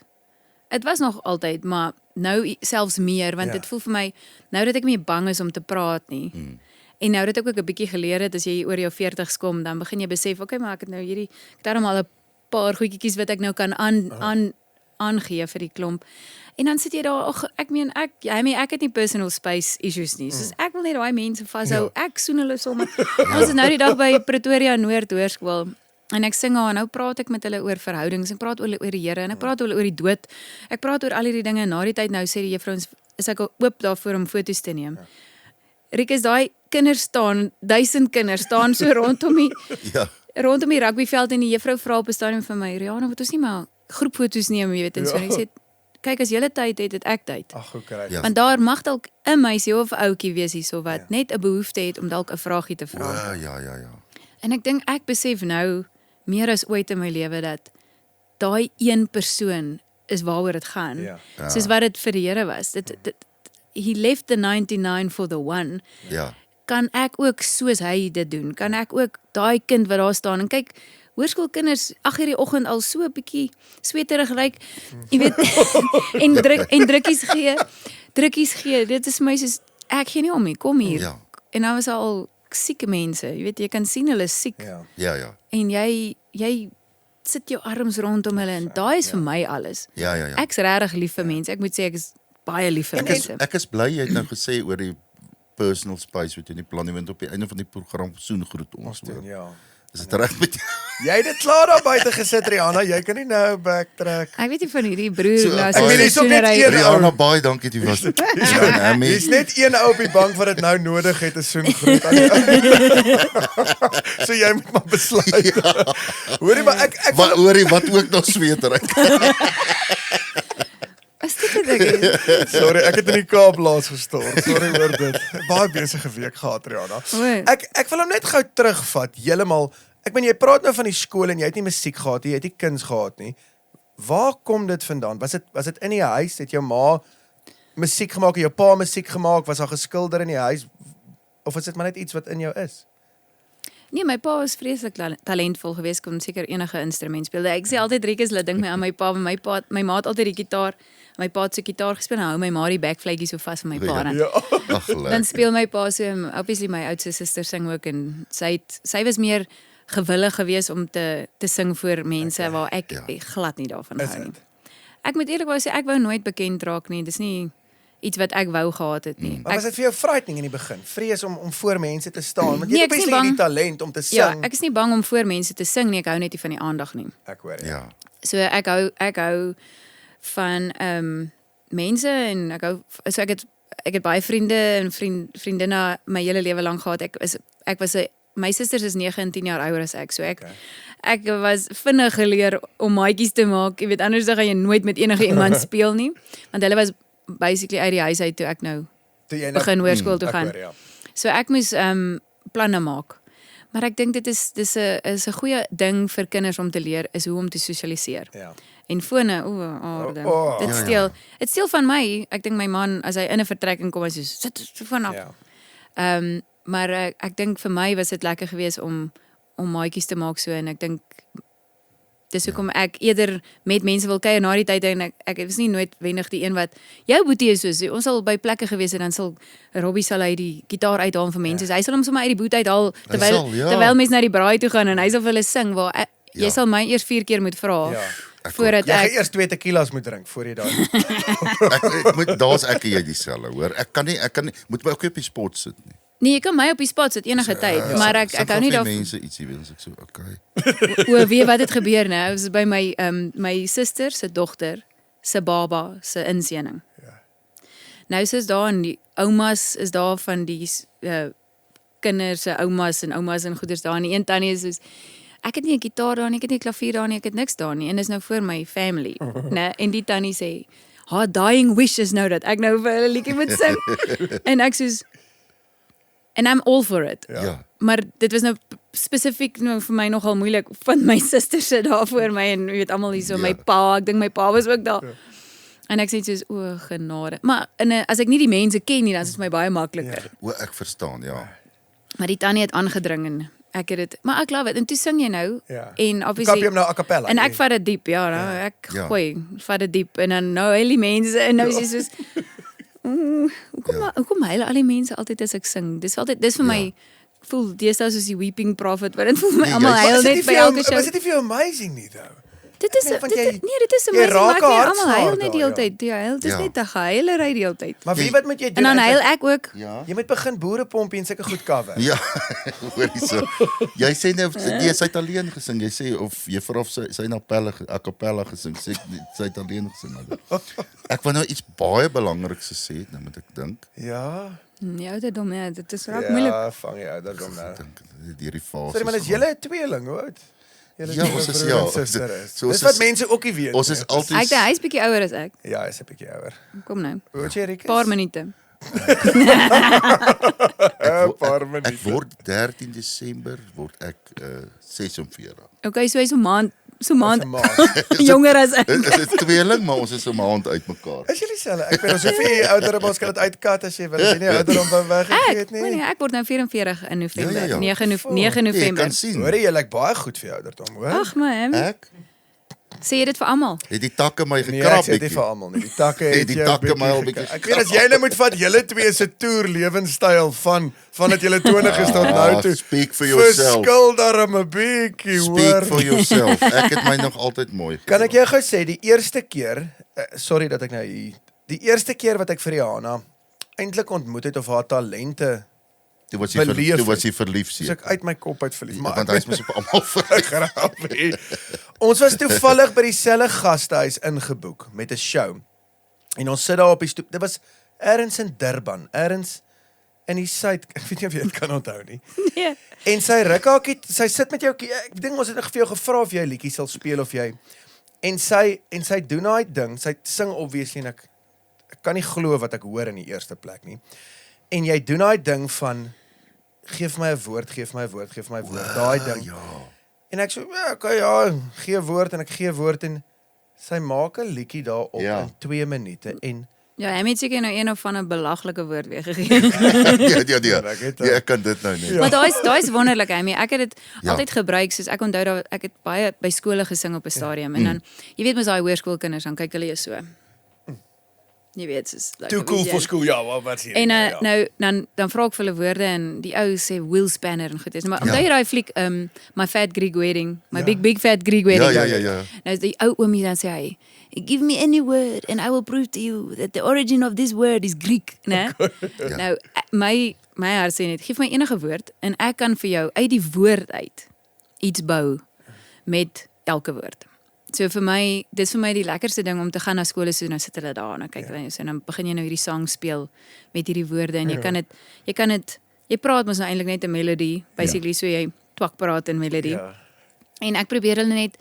Dit was nog altyd, maar nou selfs meer, want dit voel vir my, nou dat ek nie bang is om te praat nie, en nou dat ek ook 'n bietjie geleer het, as jy oor jou 40's kom, dan begin jy besef, okay, maar ek het nou ek het al 'n paar goedjies wat ek nou kan aangee vir die klomp. En dan sit jy daar, ek het nie personal space issues nie, soos ek wil net daai mense vashou, ek soen hulle sommer. Ons is nou die dag by Pretoria Noord Hoërskool, en ek sing aan, nou praat ek met hulle oor verhoudings, ek praat oor die Here, en ek praat oor die dood, ek praat oor al hierdie dinge, en na die tyd nou sê die juffrouens, is ek al oop daarvoor om foto's te neem. Rikus, daai kinders staan, 1000 kinders staan so rondom die rugbyveld, en die juffrou vra op 'n stadium vir my, Rihanna, moet ons nie maar groepfoto's neem, jy weet, en so, en ek sê, kyk, as julle tyd het ek tyd. Ag, hoe kry Ja. Want daar mag dalk 'n meisie of 'n ouetjie wees hierso wat net 'n behoefte het om dalk 'n vraagie te vra. Ja. En ek dink ek besef nou meer as ooit in my lewe dat daai een persoon is waaroor dit gaan. Ja. Soos wat dit vir die Here was. He left the 99 for the one. Ja. Kan ek ook soos hy dit doen? Kan ek ook daai kind wat daar staan en kyk, hoërskoolkinders 8:00 die oggend al so 'n bietjie sweterig lyk, jy weet, en drukkies gee. Dit is my soos, ek gee nie om nie, kom hier. Ja. En nou is al sieke mense, jy weet, jy kan sien hulle is siek. Ja. En jy sit jou arms rondom hulle en daai is vir my alles. Ja. Ek's regtig lief vir mense. Ek moet sê ek is baie lief vir mense. Ek is bly jy het nou gesê oor die personal space wat jy nie plan nie, want op die einde van die program soen groet ons. Ja. Is dit reg met jou? Jy het dit klaar daar buite gesit, Rihanna, jy kan nie nou backtrack. Ek weet nie van hierdie broer So, nou ek so weet, dis ook net soenery. een- Rihanna, baie dankie jy was. Dis net een ou op die bank wat dit nou nodig het, 'n soen groet aan jou. So jy moet maar besluit. Hoorie, maar ek Wat ook nog sweterig. Is dit 'n ding? sorry, ek het in die Kaap laas gestort. Sorry oor dit. Baie besige week gehad, Rihanna. Oei. Ek wil hom net gou terugvat, heeltemal. Ek meen jy praat nou van die skool en jy het nie musiek gehad nie, jy het nie kuns gehad nie. Waar kom dit vandaan? Was dit in die huis? Het jou ma musiek gemaak, het jou pa musiek gemaak? Was daar geskilder in die huis? Of is dit maar net iets wat in jou is? Nee, my pa was vreeslik talentvol geweest, kon seker enige instrument speel. Ek sê altyd Rikus, laat dink my aan my pa, want my ma het altyd die gitaar, my pa het so gitaar gespeel, en hou my ma die backfluitjie so vas van my pa. Ja. Ag, Dan lekker. speel my pa so, obviously my oudste suster sing ook, en sy was meer gewillig geweest om te sing voor mense waar ek glad nie daarvan hou nie. Ek moet eerlikwaar sê, ek wou nooit bekend raak nie, dis nie iets wat ek wou gehad het nie. Maar was dit vir jou frightening in die begin? Vrees om voor mense te staan, want jy Nee, het ek is nie obviously die bang. talent om te sing. Ja, ek is nie bang om voor mense te sing nie, ek hou net nie van die aandag nie. Ek hoor. Ja. So ek hou van mense, en ek het baie vriende en vriendinne my hele lewe lank gehad. My susters is 9 en 10 jaar ouer as ek, so ek was vinnig geleer om maatjies te maak. Jy weet, anders dan gaan jy nooit met enige iemand speel nie, want hulle was basically uit die huis uit toe ek nou Toe jy begin hoërskool toe ek gaan. hoor, ja. So ek moes planne maak. Maar ek dink dit is 'n goeie ding vir kinders om te leer, is hoe om te sosialiseer. Ja. En fone, aarde. Oh, Dit steel van my. Ek dink my man, as hy in 'n vertrek kom, hy sê sit vanaf. Ja. Maar ek dink vir my was dit lekker geweest om maatjies te maak so, en ek dink dis hoekom ek eerder met mense wil kuier na die tyd, en ek was nie noodwendig die een wat jou boetie is soos, ons sal by plekke gewees en dan sal Robbie hy die gitaar uithaal vir mense. Hy sal hom sommer uit die boet uithaal terwyl mense na die braai toe gaan, en hy sal vir hulle sing, waar jy sal my eers 4 keer moet vra voordat Jy gaan ek eers 2 tequilas moet drink voor jy daar. Daar's ek en jy dieselfde, hoor. Ek kan nie moet my ook nie op die spot sit nie. Nee, jy kan my op die spot sit enige tyd, maar ek hou nie daarvan. mense ietsie weet, as ek so, okay. Weet wat het gebeur nou? Dit was by my suster se dogter se baba se inseening. Ja. Nou is daar, en die oumas is daar van die kinders se oumas en goeders daar, en die een tannie is soos, ek het nie 'n gitaar daar nie, ek het nie 'n klavier daar nie, ek het niks daar nie, en dis nou voor my family, né? En die tannie sê, haar dying wish is nou dat ek nou vir hulle liedjie moet sing. En ek soos, and I'm all for it. Ja. Maar dit was nou spesifiek nou vir my nogal moeilik, want my suster sit daar voor my, en jy weet almal hier so, my pa, ek dink my pa was ook daar. En ek sê soos, o genade. Maar as ek nie die mense ken nie, dan is dit my baie makliker. O, ek verstaan, ja. Maar die tannie het aangedring, en ek het dit, maar ek love it, en toe sing jy nou, Ja. en Kap obviously, jy hom nou a cappella? en ek vat dit diep, ek Ja. gooi, vat dit diep, en dan nou huil die mense, en nou is jy soos, hoekom huil al die mense altyd as ek sing? Dis vir my, ek voel deesdae soos die weeping prophet, want dit voel vir my Nee, almal jy- huil Was dit net nie by vir jou- elke show. Was dit nie vir jou amazing nie, though? Dit is Nee, want dit jy- nee, dit is jy amazing, raak maar ek een almal huil hartslaer net die daar, hele tyd. Ja, huil, dis Ja. net 'n gehuilery die hele tyd. Maar wie wat moet jy doen? En dan huil ek ook. Ja. Jy moet begin boerepompie en sulke goed cover. Ja, hoor hierso. Jy sê nou, sy het alleen gesing. Jy sê of jy vra of sy na a cappella gesing. Sy het alleen gesing. Ek wou nou iets baie belangriks gesê, nou moet ek dink. Ja. Nee, ouderdom, ja, dit is raak moeilik. Ja, vang jy ouderdom nou. Dink hierdie fase. Sorry, maar is julle 'n tweeling, hoe oud? Julle Ja, ons is broer en suster is. So ons Dis wat is- mense ook nie weet. Ons nie. is altyd Ek dink hy's bietjie ouer as ek. Ja, hy is 'n bietjie ouer. Kom nou. Hoe oud is jy, Rikus? Paar minute. 'n paar Ek minute. word 13 Desember word ek 46. Okay, so hy's so maand Dis 'n maand. jonger as ek. Is dit tweeling, maar ons is 'n maand uitmekaar. Is julle dieselfde? Ek weet ons hoef nie ouderdom, ons kan dit uitkat as jy wil. As jy nie ouderdom wou weggeet nie. Ek word nou 44 in November. Ja, ja, ja. 9 Jy November. kan sien. Hoor jy lyk baie goed vir jou ouderdom, hoor? Ag man, Ek sê jy dit vir almal? het die takke my Nee, ek gekrap sê dit bietjie. vir almal nie. Die takke Nee, het die jou takke my al bietjie bietjie Ek weet as jy nou moet vat julle twee se toer lewenstyl van dat julle 20 is tot nou toe. Speak for yourself. Verskil daarom 'n bietjie, Speak hoor. for yourself. Ek het my nog altyd mooi Kan ek jou gou sê die eerste keer, sorry dat ek nou hier, die eerste keer wat ek vir Rihanna eintlik ontmoet het of haar talente, Toe was jy verlief so seker. ek uit my kop uit verlief. Maar Want hy's mos op almal verlief. grapie. Ons was toevallig by dieselfde gastehuis ingeboek met 'n show. En ons sit daar op die stoep. Dit was ergens in Durban, ergens in die suid. Ek weet nie of jy dit kan onthou nie. Nee. En sy rukkie, sy sit met jou. Ek dink ons het nog vir jou gevra of jy 'n liedjie sal speel of jy. En sy doen daai ding. Sy sing obviously en ek kan nie glo wat ek hoor in die eerste plek nie. En jy doen daai ding van geef my 'n woord, geef my 'n woord, geef my 'n woord. Daai ding. Ja. En ek so, ja, okay, ja, gee woord en ek gee woord en sy maak 'n liedjie daarop Ja. in 2 minute en Ja, hy het seker nou een of van 'n belaglike woord weer gegee. Ek kan dit nou nie. Maar daai is wonderlik, Amy. Ek het dit Ja. altyd gebruik, soos ek onthou dat ek het baie by skole gesing op 'n stadium en dan jy weet mos daai hoërskoolkinders dan kyk hulle jou so. Jy weet soos Too cool for school, ja, wat hier. En nou dan vra ek vir hulle woorde en die ou sê wheel spanner en goed is. Maar onthou jy daai fliek My Fat Greek Wedding, My Big Fat Greek Wedding. Ja. Nou die ou oomie dan sê hy, give me any word and I will prove to you that the origin of this word is Greek, né? Nou my hart sê net, geef my enige woord en ek kan vir jou uit die woord uit iets bou met elke woord. So vir my, dis vir my die lekkerste ding om te gaan na skole so nou sit hulle daar en dan kyk hulle so en dan begin jy nou hierdie sang speel met hierdie woorde en jy praat mos nou eintlik net 'n melodie, basically so jy twak praat in melodie. Ja. En ek probeer hulle net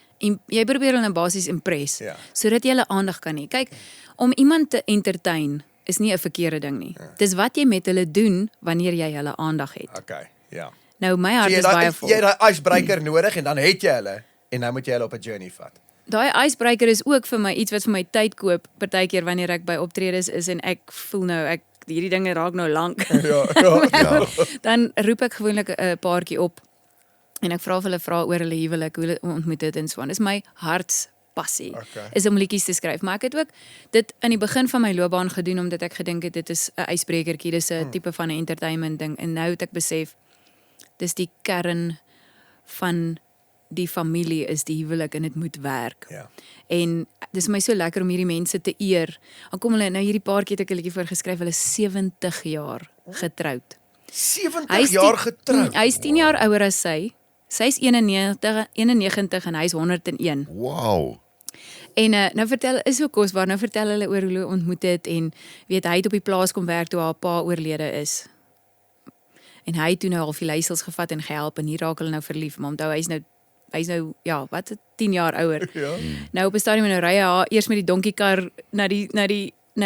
jy probeer hulle basies impress sodat jy hulle aandag kan hê. Kyk, om iemand te entertain is nie 'n verkeerde ding nie. Dis wat jy met hulle doen wanneer jy hulle aandag het. Okay, ja. Nou my hart So is baie vol. jy het daai icebreaker nodig en dan het jy hulle en nou moet jy hulle op 'n journey vat. Daai icebreaker is ook vir my iets wat vir my tyd koop partykeer wanneer ek by optredes is en ek voel nou hierdie dinge raak nou lank. Ja. Dan roep ek gewoonlik 'n paartjie op en ek vra vir hulle oor hulle huwelik, hoe hulle ontmoet het en so aan. Dis my hartspassie. Is om liedjies te skryf, maar ek het ook dit in die begin van my loopbaan gedoen omdat ek gedink het dit is 'n ysbrekertjie, dis 'n tipe van 'n entertainment ding en nou het ek besef dis die kern van die familie is die huwelik en dit moet werk. Ja. En dis my so lekker om hierdie mense te eer. Dan kom hulle nou hierdie paartjie het ek 'n liedjie voorgeskryf, hulle is 70 jaar getroud. 70 jaar getroud. Hy's 10 jaar ouer as sy. Sy's 91 en hy's 101. Wow. En nou vertel is so kosbaar. Nou vertel hulle oor hoe hulle ontmoet het en weet hy het op die plaas kom werk toe haar pa oorlede is. En hy het toe nou al die leiersels gevat en gehelp en hier raak hulle nou verlief, maar onthou hy's nou ja, wat 10 jaar ouer. Ja. Nou op 'n stadium nou ry hy eers met die donkiekar na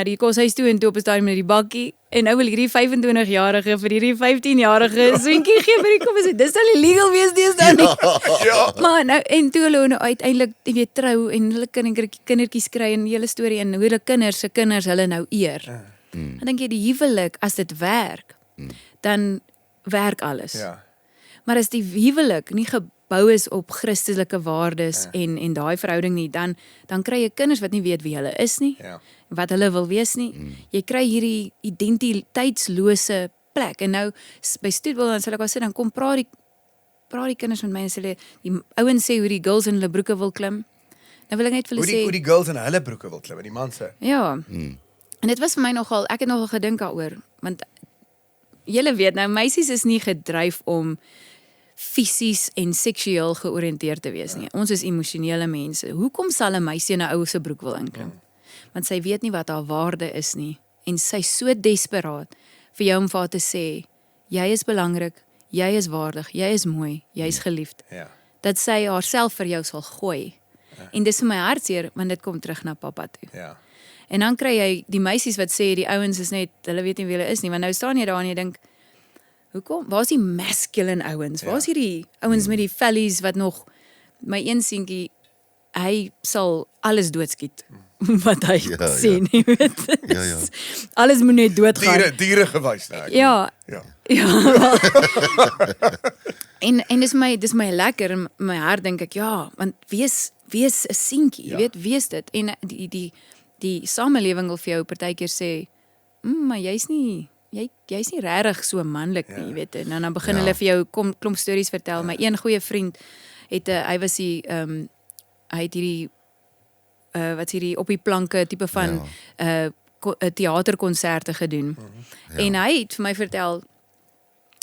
die koshuis toe en toe op 'n stadium met die bakkie en nou wil hierdie 25-jarige vir hierdie 15-jarige swinkie gee vir die kom en sê dis al illegal wees deesdae nie. Ja. Maar nou en toe hulle nou uiteindelik jy weet trou en hulle kindertjies kry en die hele storie en hoe hulle kinders se kinders hulle nou eer. Dan dink jy die huwelik as dit werk, dan werk alles. Ja. Maar as die huwelik nie gebou is op Christelike waardes en daai verhouding nie, dan kry jy kinders wat nie weet wie hulle is nie, wat hulle wil wees nie. Jy kry hierdie identiteitslose plek. En nou by Stoetwil dan sal ek al sê dan kom praat die kinders met my en sê hulle die ouens sê hoe die girls in hulle broeke wil klim. Nou wil ek net vir hulle sê Hoe die girls in hulle broeke wil klim, en die man se. ja. En dit was vir my nogal, ek het nogal gedink daaroor, want julle weet nou meisies is nie gedryf om fisies en seksueel georiënteerd te wees nie. Ons is emosionele mense. Hoekom sal 'n meisie in 'n ou se broek wil inklim? Want sy weet nie wat haar waarde is nie en sy's so desperaat vir jou om vir haar te sê, jy is belangrik, jy is waardig, jy is mooi, jy is geliefd. Ja. Dat sy haarself vir jou sal gooi. En dis vir my hartseer want dit kom terug na pappa toe. Ja. En dan kry jy die meisies wat sê die ouens is net, hulle weet nie wie hulle is nie, want nou staan jy daar en jy dink, hoekom? Waar's die masculine ouens? Waar's hierdie ouens met die vellies wat nog my een seentjie, hy sal alles doodskiet wat hy sien, jy weet. Ja. Alles moet net doodgaan. Diere gewys nou. Ja. Ja. En dis my lekker in my hart dink ek, ja, want wees 'n seentjie, jy weet, wees dit. En die samelewing wil vir jou partykeer sê, maar jy's nie regtig so manlik nie, jy weet. En dan begin hulle vir jou klomp stories vertel. My een goeie vriend het hy was hy het hierdie wat hierdie op die planke tipe van teaterkonserte gedoen. En hy het vir my vertel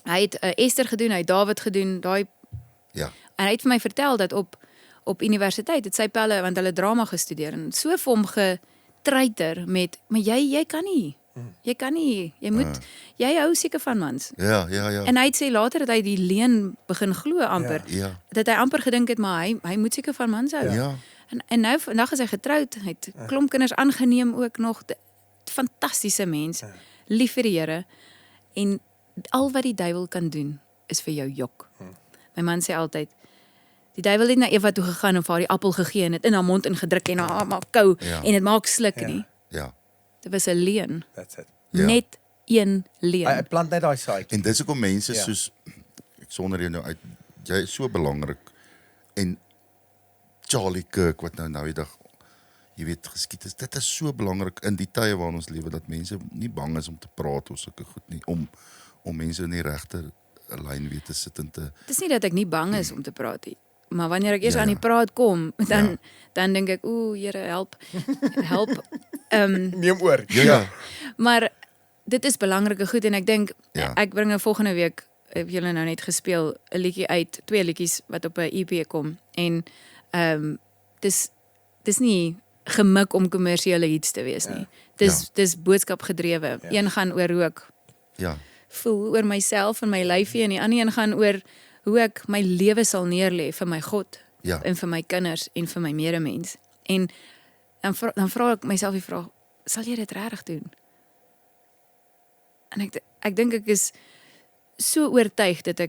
hy het Esther gedoen, hy het David gedoen, en hy het vir my vertel dat op universiteit het sy pelle want hulle drama gestudeer en so vir hom getreiter met maar jy kan nie. Jy kan nie. Jy hou seker van mans. Ja. En hy het sê later dat hy die leen begin glo amper. Ja. Dat hy amper gedink het maar hy moet seker van mans hou. Ja. En nou vandag is hy getroud. Hy het klomp kinders aangeneem ook nog. Fantastiese mens. Lief vir die Here. En al wat die duiwel kan doen is vir jou jok. My man sê altyd die duiwel het na Eva toe gegaan en vir haar die appel gegee en dit in haar mond ingedruk en haar maak kou en dit maak sluk nie. Ja. Dit was 'n leuen. That's it. Ja. Net een Hy leuen. plant net daai saadjie. En dis hoekom mense Ja. soos ek sonder jou nou uit jy is so belangrik en Charlie Kirk wat nou die dag jy weet geskied is. Dit is so belangrik in die tye waarin ons lewe dat mense nie bang is om te praat oor sulke goed nie om mense in die regte lyn weet te sit en te Het is nie dat ek nie bang is om te praat nie. Maar wanneer ek eers Ja, aan die ja. praat kom, dan Ja. dan dink ek, Here, help. Help. Neem oor. ja. Maar dit is belangrike goed en ek dink Ja. ek bring 'n volgende week heb julle nou net gespeel 'n liedjie uit, 2 liedjies wat op 'n EP kom en dis nie gemik om kommersiële hits te wees nie. Dis boodskap gedrewe. Een gaan oor hoe ek Ja. voel oor myself en my lyfie en die ander een gaan oor hoe ek my lewe sal neerlê vir my God Ja. en vir my kinders en vir my medemens. En dan vra ek myself die vraag, sal jy dit regtig doen? En ek dink ek is so oortuig dat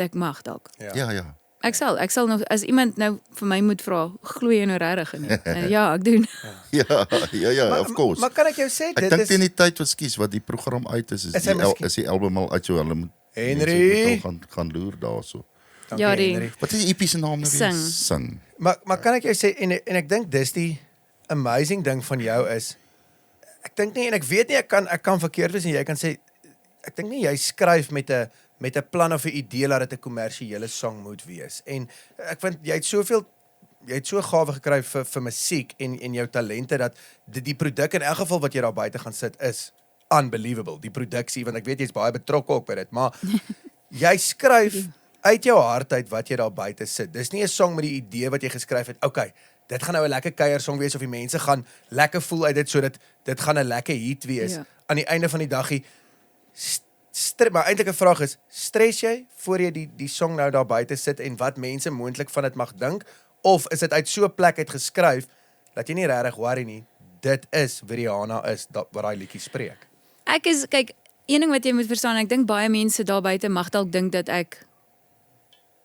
ek mag dalk. Ja. Ek sal nog as iemand nou vir my moet vra, glo jy nou regtig in dit? Ja, ek doen. Ja, of course. Maar kan ek jou sê Ek dit dink is teen die tyd wat die program uit is Is hy miskien- is die album al uit so hulle moet Henry! mense moet al gaan loer daarso. Dankie, Ja, die- Henry. Wat is die EP se naam nou weer? Sing. Sing. Maar kan ek jou sê en ek dink dis die amazing ding van jou is ek dink nie en ek weet nie ek kan verkeerd wees en jy kan sê ek dink nie jy skryf met 'n plan of 'n idee dat dit 'n kommersiële song moet wees. En ek vind jy het so gawe gekry vir musiek en jou talente dat die produk in elk geval wat jy daar buite gaan sit is unbelievable. Die produksie want ek weet jy's baie betrokke ook by dit, maar jy skryf uit jou hart uit wat jy daar buite sit. Dis nie 'n song met die idee wat jy geskryf het. Okay, dit gaan nou 'n lekker kuiersong wees of die mense gaan lekker voel uit dit sodat dit gaan 'n lekker hit wees. Ja. Aan die einde van die dagie maar eintlik 'n vraag is, stres jy voor jy die song nou daar buite sit en wat mense moontlik van dit mag dink of is dit uit so 'n plek uit geskryf dat jy nie regtig worry nie. Dit is wie Rihanna is wat daai liedjie spreek. Kyk, een ding wat jy moet verstaan, ek dink baie mense daar buite mag dalk dink dat ek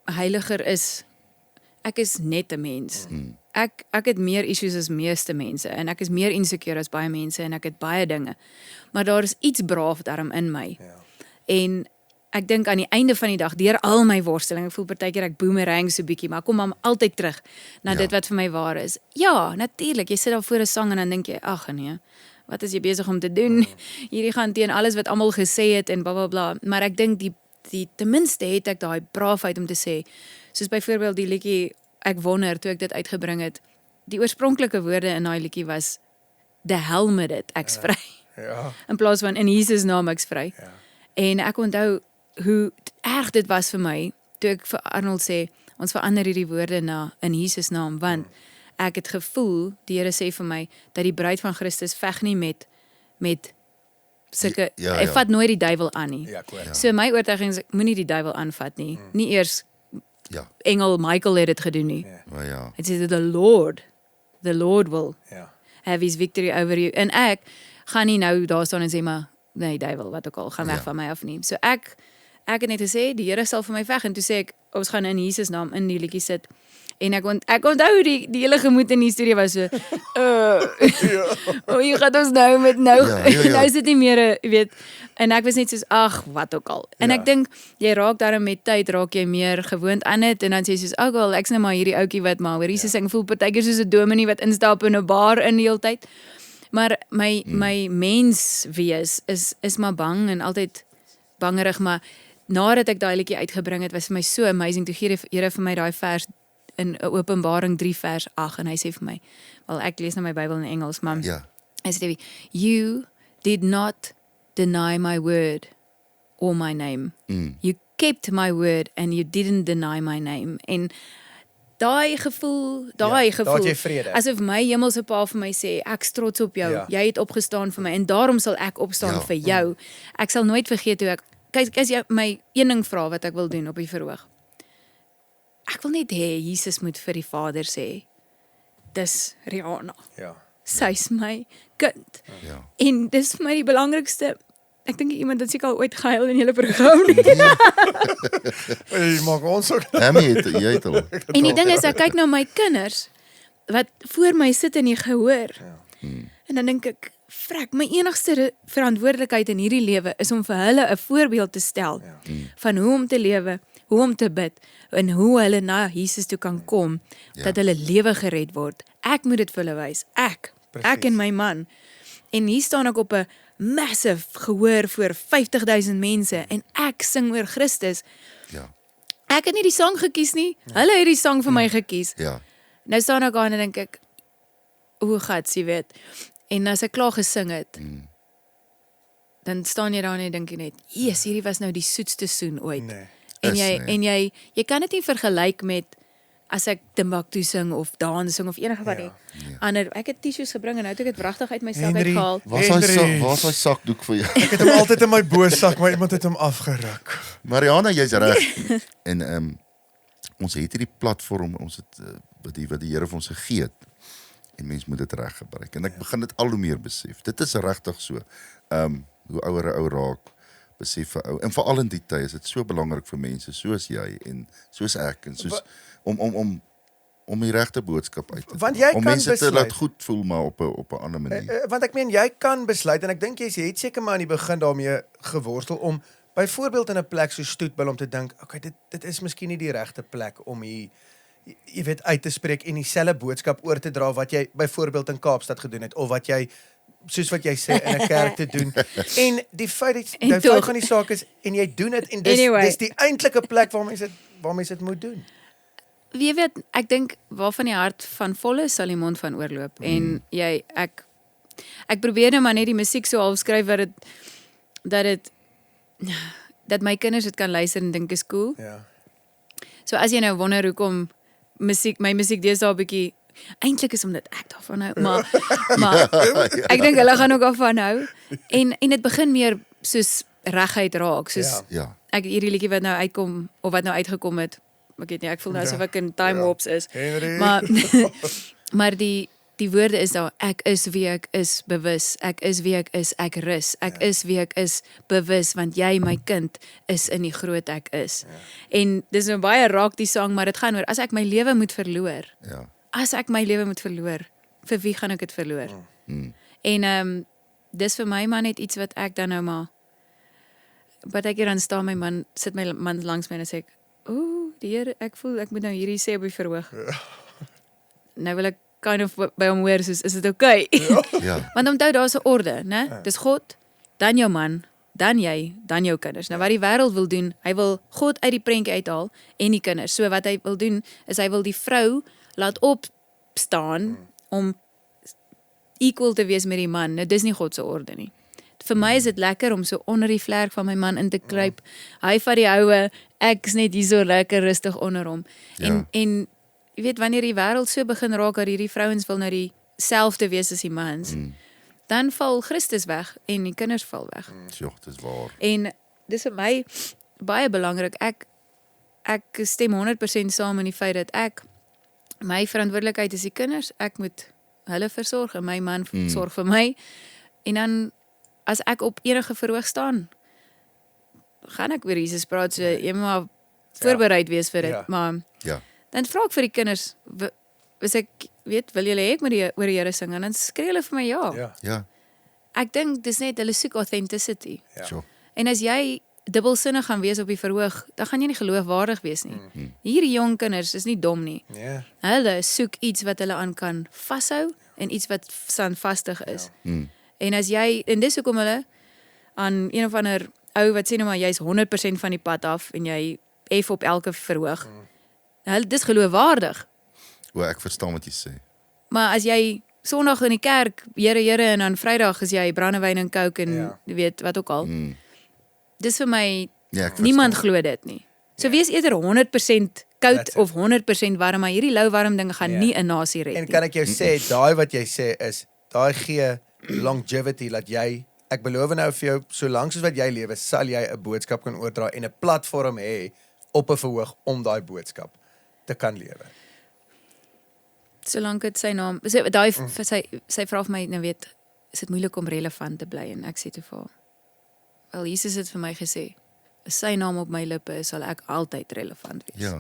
heiliger is. Ek is net 'n mens. Ek het meer issues as meeste mense en ek is meer insecure as baie mense en ek het baie dinge. Maar daar is iets braaf daarom in my. Ja. En ek dink aan die einde van die dag, deur al my worsteling, ek voel partykeer ek boomerang so bietjie, maar ek kom maar altyd terug na dit wat vir my waar is. Ja, natuurlik, jy sit daar voor 'n sang en dan dink jy, ag nee, wat is jy besig om te doen? Hierdie gaan teen alles wat almal gesê het en blablabla, maar ek dink die ten minste het ek daai braafheid om te sê, soos byvoorbeeld die liedjie Ek wonder toe ek dit uitgebring het, die oorspronklike woorde in daai liedjie was the hell met dit, ek's vry. Ja. In plaas van in Jesus naam ek's vry. Ja. En ek onthou hoe erg dit was vir my toe ek vir Arnold sê ons verander hierdie woorde na in Jesus naam want ek het gevoel die Here sê vir my dat die bruid van Christus veg nie met sulke Ja. hy vat nooit die duiwel aan nie. Ja, korrek. So my oortuiging is ek moenie die duiwel aanvat nie. Nie eers Ja. engel Michael het dit gedoen nie. Maar ja. Hy sê the Lord will Ja. have his victory over you. En ek gaan nie nou daar staan en sê maar nee, duiwel, wat ook al, gaan weg Ja. van my af nie. So ek het net gesê die Here sal vir my veg en toe sê ek ons gaan in Jesus naam in die liedjie sit. En ek onthou die hele gemoed in die studie was so oh, jy gaan ons nou met Ja. nou is dit nie meer, jy weet, en ek was net soos ag, wat ook al. En Ja. ek dink jy raak daarom met tyd raak jy meer gewoond aan dit en dan sê jy soos ag wel, ek's nou maar hierdie ouetjie wat maar hoor Jesus sing voel partykeer soos 'n dominee wat instap in 'n bar in die hele tyd. Maar my mens wees is maar bang en altyd bangerig, maar nadat ek daai liedjie uitgebring het, was vir my so amazing. Toe gee die Here vir my daai vers in Openbaring 3 vers 8 en hy sê vir my, wel ek lees nou my Bybel in Engels, maar Ja. hy sê you did not deny my word or my name. You kept my word and you didn't deny my name. En daai gevoel, daar het jy vrede. asof my hemelse Pa vir my sê, ek's trots op jou. Ja. Jy het opgestaan vir my en daarom sal ek opstaan Ja. vir jou. Ek sal nooit vergeet hoe ek kyk as jy my een ding vra wat ek wil doen op die verhoog. Ek wil net hê Jesus moet vir die Vader sê, dis Rihanna. Ja. Sy's my kind. Ja. En dis vir my die belangrikste. Ek dink iemand het seker al ooit gehuil in julle program. Jy maak ons ook. Hammy jy het al. En die ding is, ek kyk na my kinders wat voor my sit in die gehoor. En dan dink ek, vrek, my enigste verantwoordelikheid in hierdie lewe is om vir hulle 'n voorbeeld te stel van hoe om te lewe, hoe om te bid en hoe hulle na Jesus toe kan kom, dat hulle lewe gered word. Ek moet dit vir hulle wys. Ek en my man. En hier staan ek op 'n massive gehoor voor 50,000 mense en ek sing oor Christus. Ja. Ek het nie die sang gekies nie. Hulle het die sang vir my gekies. Ja. Nou staan ek aan en dink ek, hoe gats, jy weet. En as ek klaar gesing het, dan staan jy daar en dink jy net, yes, hierdie was nou die soetste soen ooit. Nee. En jy kan dit nie vergelyk met as ek Timbuktu sing of dans sing of enige van die ander. Ek het tissues gebring en nou het ek dit wragtig uit my sak Henry, uitgehaal. Waar's hy sakdoek vir jou? Ek het hom altyd in my boossak, maar iemand het hom afgeruk. Mariana, jy's reg. En ons het hierdie platform, ons het wat die Here vir ons gegee het. En mens moet dit reg gebruik. En ek begin dit al hoe meer besef. Dit is regtig so. Hoe ouer 'n ou raak, besef 'n ou. En veral in die tyd is dit so belangrik vir mense soos jy en soos ek en soos om die regte boodskap uit te Want dra. jy om kan mense te besluit. laat goed voel maar op 'n ander manier. Want ek meen jy kan besluit en ek dink jy het seker maar aan die begin daarmee geworstel om byvoorbeeld in 'n plek so Stoetbil om te dink, okay, dit is miskien nie die regte plek om hier jy weet uit te spreek en dieselfde boodskap oor te dra wat jy byvoorbeeld in Kaapstad gedoen het of wat jy soos wat jy sê in 'n kerk te doen. En die feit van die saak is en jy doen dit en dis die eintlike plek waar mense dit moet doen. Jy weet, ek dink waarvan die hart van vol is, sal die mond van oorloop. En ek probeer nou maar net die musiek so half skryf dat my kinders dit kan luister en dink is cool. Ja. So as jy nou wonder hoekom my musiek deesdae 'n bietjie eintlik is omdat ek daarvan hou, maar ek dink hulle gaan ook daarvan hou. En dit begin meer soos reguit raak, soos ek hierdie liedjie wat nou uitkom of wat nou uitgekom het. Ek weet nie, ek voel nou asof ek in time warps is. Henry. Maar die woorde is daar, ek is wie ek is bewus, ek is wie ek is, ek rus, ek is wie ek is bewus, want jy my kind is in die groot ek is. En dis nou baie raak die sang, maar dit gaan oor, as ek my lewe moet verloor, as ek my lewe moet verloor, vir wie gaan ek dit verloor? En dis vir my man net iets wat ek dan nou maar, wat ek hier dan staan, sit my man langs my en sê ek, die Here, ek voel, ek moet nou hierdie sê op die verhoog. Nou wil ek kind of by hom hoor, soos, is dit okay? Want onthou, daar is 'n orde, né? Dis God, dan jou man, dan jy, dan jou kinders. Nou wat die wêreld wil doen, hy wil God uit die prentjie uithaal en die kinders. So wat hy wil doen, is hy wil die vrou laat opstaan om equal te wees met die man. Nou dis nie God se orde nie. Vir my is dit lekker om so onder die vlerk van my man in te kruip. Hy vat die houe, ek is net hier so lekker rustig onder hom. En jy weet, wanneer die wêreld so begin raak dat hierdie vrouens wil nou dieselfde wees as die mans, dan val Christus weg en die kinders val weg. Ja, dis waar. En dis vir my baie belangrik. Ek stem 100% saam in die feit dat my verantwoordelikheid is die kinders. Ek moet hulle versorg en my man sorg vir my. En dan as ek op enige verhoog staan, gaan ek oor Jesus praat, so jy moet maar voorbereid wees vir dit. Maar dan vra ek vir die kinders, as ek weet, wil julle hê ek moet oor die Here sing, en dan skree hulle vir my ja. Ek dink dis net, hulle soek authenticity. En as jy dubbelsinnig gaan wees op die verhoog, dan gaan jy nie geloofwaardig wees nie. Hierdie jong kinders is nie dom nie. Hulle soek iets wat hulle aan kan vashou en iets wat standvastig is. En as jy, en dis hoekom hulle aan een of ander ou wat sê nou maar jy's 100% van die pad af en jy F op elke verhoog. Dis geloofwaardig. Ek verstaan wat jy sê. Maar as jy Sondag in die kerk, Here, en dan Vrydag is jy brandewyn en coke en jy weet wat ook al. Dis vir my, niemand glo dit nie. So wees eerder 100% koud of 100% warm, maar hierdie lou warm dinge gaan nie 'n nasie red nie. En kan ek jou sê, daai wat jy sê is, daai gee longevity, dat jy, ek beloof nou vir jou, solank soos wat jy lewe, sal jy 'n boodskap kan oordra en 'n platform hê op 'n verhoog om daai boodskap te kan lewe. Solank dit sy naam, sy vra vir my, nou weet, is dit moeilik om relevant te bly, en ek sê toe vir haar, wel, Jesus het vir my gesê, as sy naam op my lippe is, sal ek altyd relevant wees.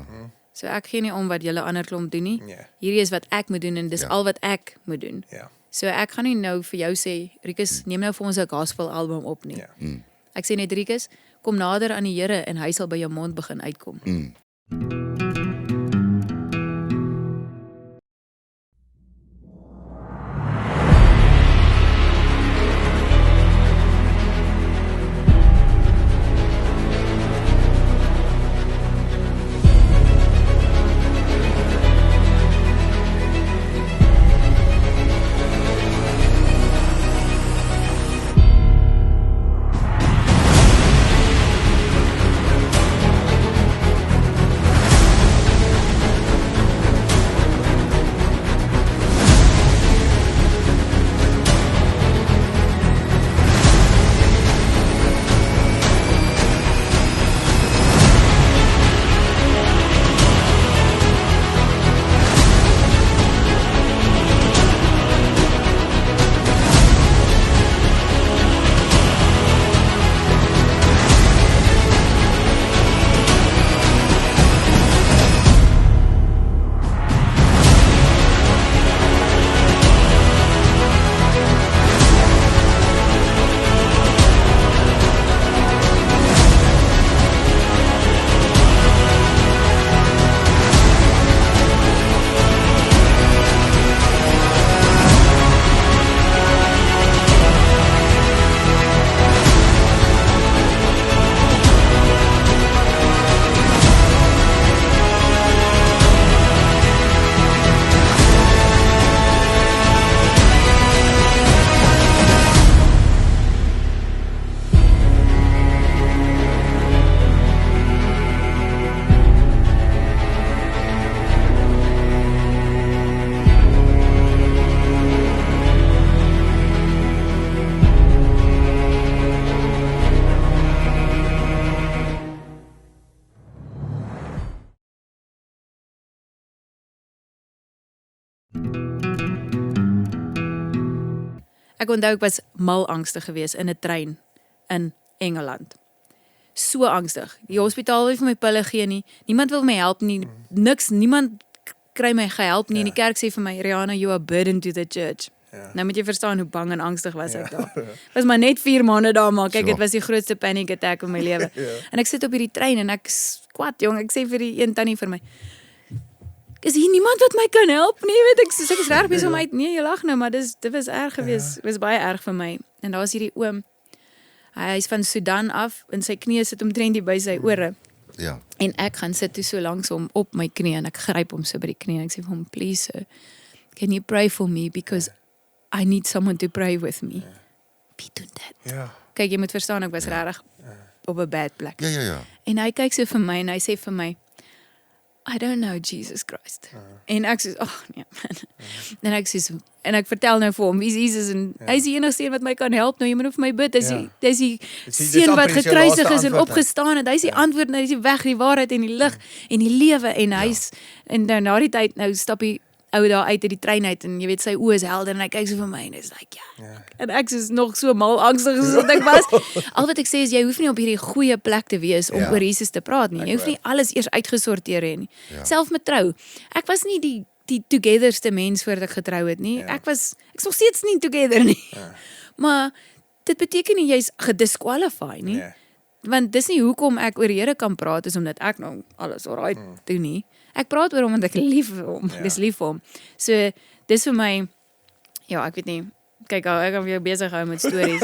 So ek gee nie om wat julle ander klomp doen nie. Hierdie is wat ek moet doen, en dis al wat ek moet doen. So ek gaan nie nou vir jou sê, Rikus, neem nou vir ons 'n gospel album op nie. Ja. Ek sê net, Rikus, kom nader aan die Here en hy sal by jou mond begin uitkom. Ek onthou ek was mal angstig geweest in 'n trein in Engeland. So angstig. Die hospitaal wil vir my pille gee nie. Niemand wil my help nie. Niks, niemand kry my gehelp nie. En die kerk sê vir my, Rihanna, you are a burden to the church. Nou moet jy verstaan hoe bang en angstig was ek daar. Was maar net 4 maande daar, maar kyk, dit was die grootste panic attack in my lewe. En ek sit op hierdie trein en ek kwat, jong, ek sê vir die een tannie vir my, is hier niemand wat my kan help nie, weet ek is reg besig om uit, nee, jy lag nou, maar dit was erg geweest, dit was baie erg vir my. En daar was hierdie oom, hy is van Sudan af, en sy knie sit omtrent hier by sy ore. Ja. En ek gaan sit toe so langs hom op my knie, en ek gryp hom so by die knie, en ek sê vir hom, please sir, can you pray for me, because I need someone to pray with me. Wie doen dit? Ja. Kyk, jy moet verstaan, ek was regtig op 'n bad plek. Ja. En hy kyk so vir my, en hy sê vir my, I don't know Jesus Christ. En ek sê, nee man. En ek vertel nou vir hom, wie is Jesus, en hy is die enigste een wat my kan help, nou jy moet nou vir my bid, hy is die seun wat gekruisig is en opgestaan het, hy is die antwoord, hy is die weg, die waarheid en die lig en die lewe, en hy is, en nou na die tyd, nou stap die ou daar uit die trein uit, en jy weet, sy oë is helder, en hy kyk so vir my, en hy is like, en ek is nog so mal angstig soos wat ek was. Al wat ek sê is, jy hoef nie op hierdie goeie plek te wees om oor Jesus te praat nie, jy hoef nie alles eers uitgesorteer hê nie, self met trou, ek was nie die togetherste mens voordat ek getrou het nie, ek is nog steeds nie together nie, maar dit beteken nie, jy is gedisqualify nie, want dis nie hoekom ek oor die Here kan praat, is omdat ek nou alles alright doen nie, ek praat oor hom want ek lief vir hom, ek is lief vir hom, so dis vir my, ja, ek weet nie, kyk, ek gaan vir jou bezig hou met stories.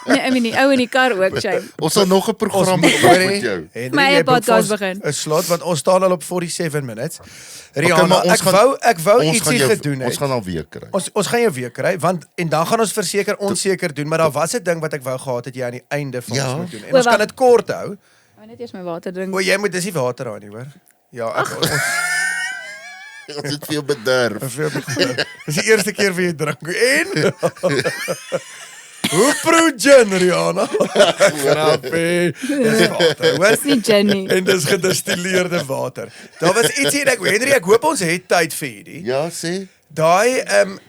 Nee, I mean, die ou in die kar ook, Shane. Ons sal nog 'n program met jou. My eie podcast begin. 'n slot, want ons staan al op 47 minutes. Rihanna, ek wou ietsie gedoen het. Ons gaan al weer kry. Ons gaan jou weer kry, want en dan gaan ons verseker onseker doen, maar daar was 'n ding wat ek wou gehad het jy aan die einde van ons moet doen. En ons kan dit kort hou. Ek wil net eers my water drink. O, jy moet dis nie water aan nie, hoor. Ja, Ons het veel bederf. Dis die eerste keer vir jy drink. En hoe proe gin, Rihanna? Grappie. Dis water, hoor? Dis nie gin nie. En dis gedistilleerde water. Daar was ietsie en Henry, ek hoop ons het tyd vir hierdie. Ja, sê. Daai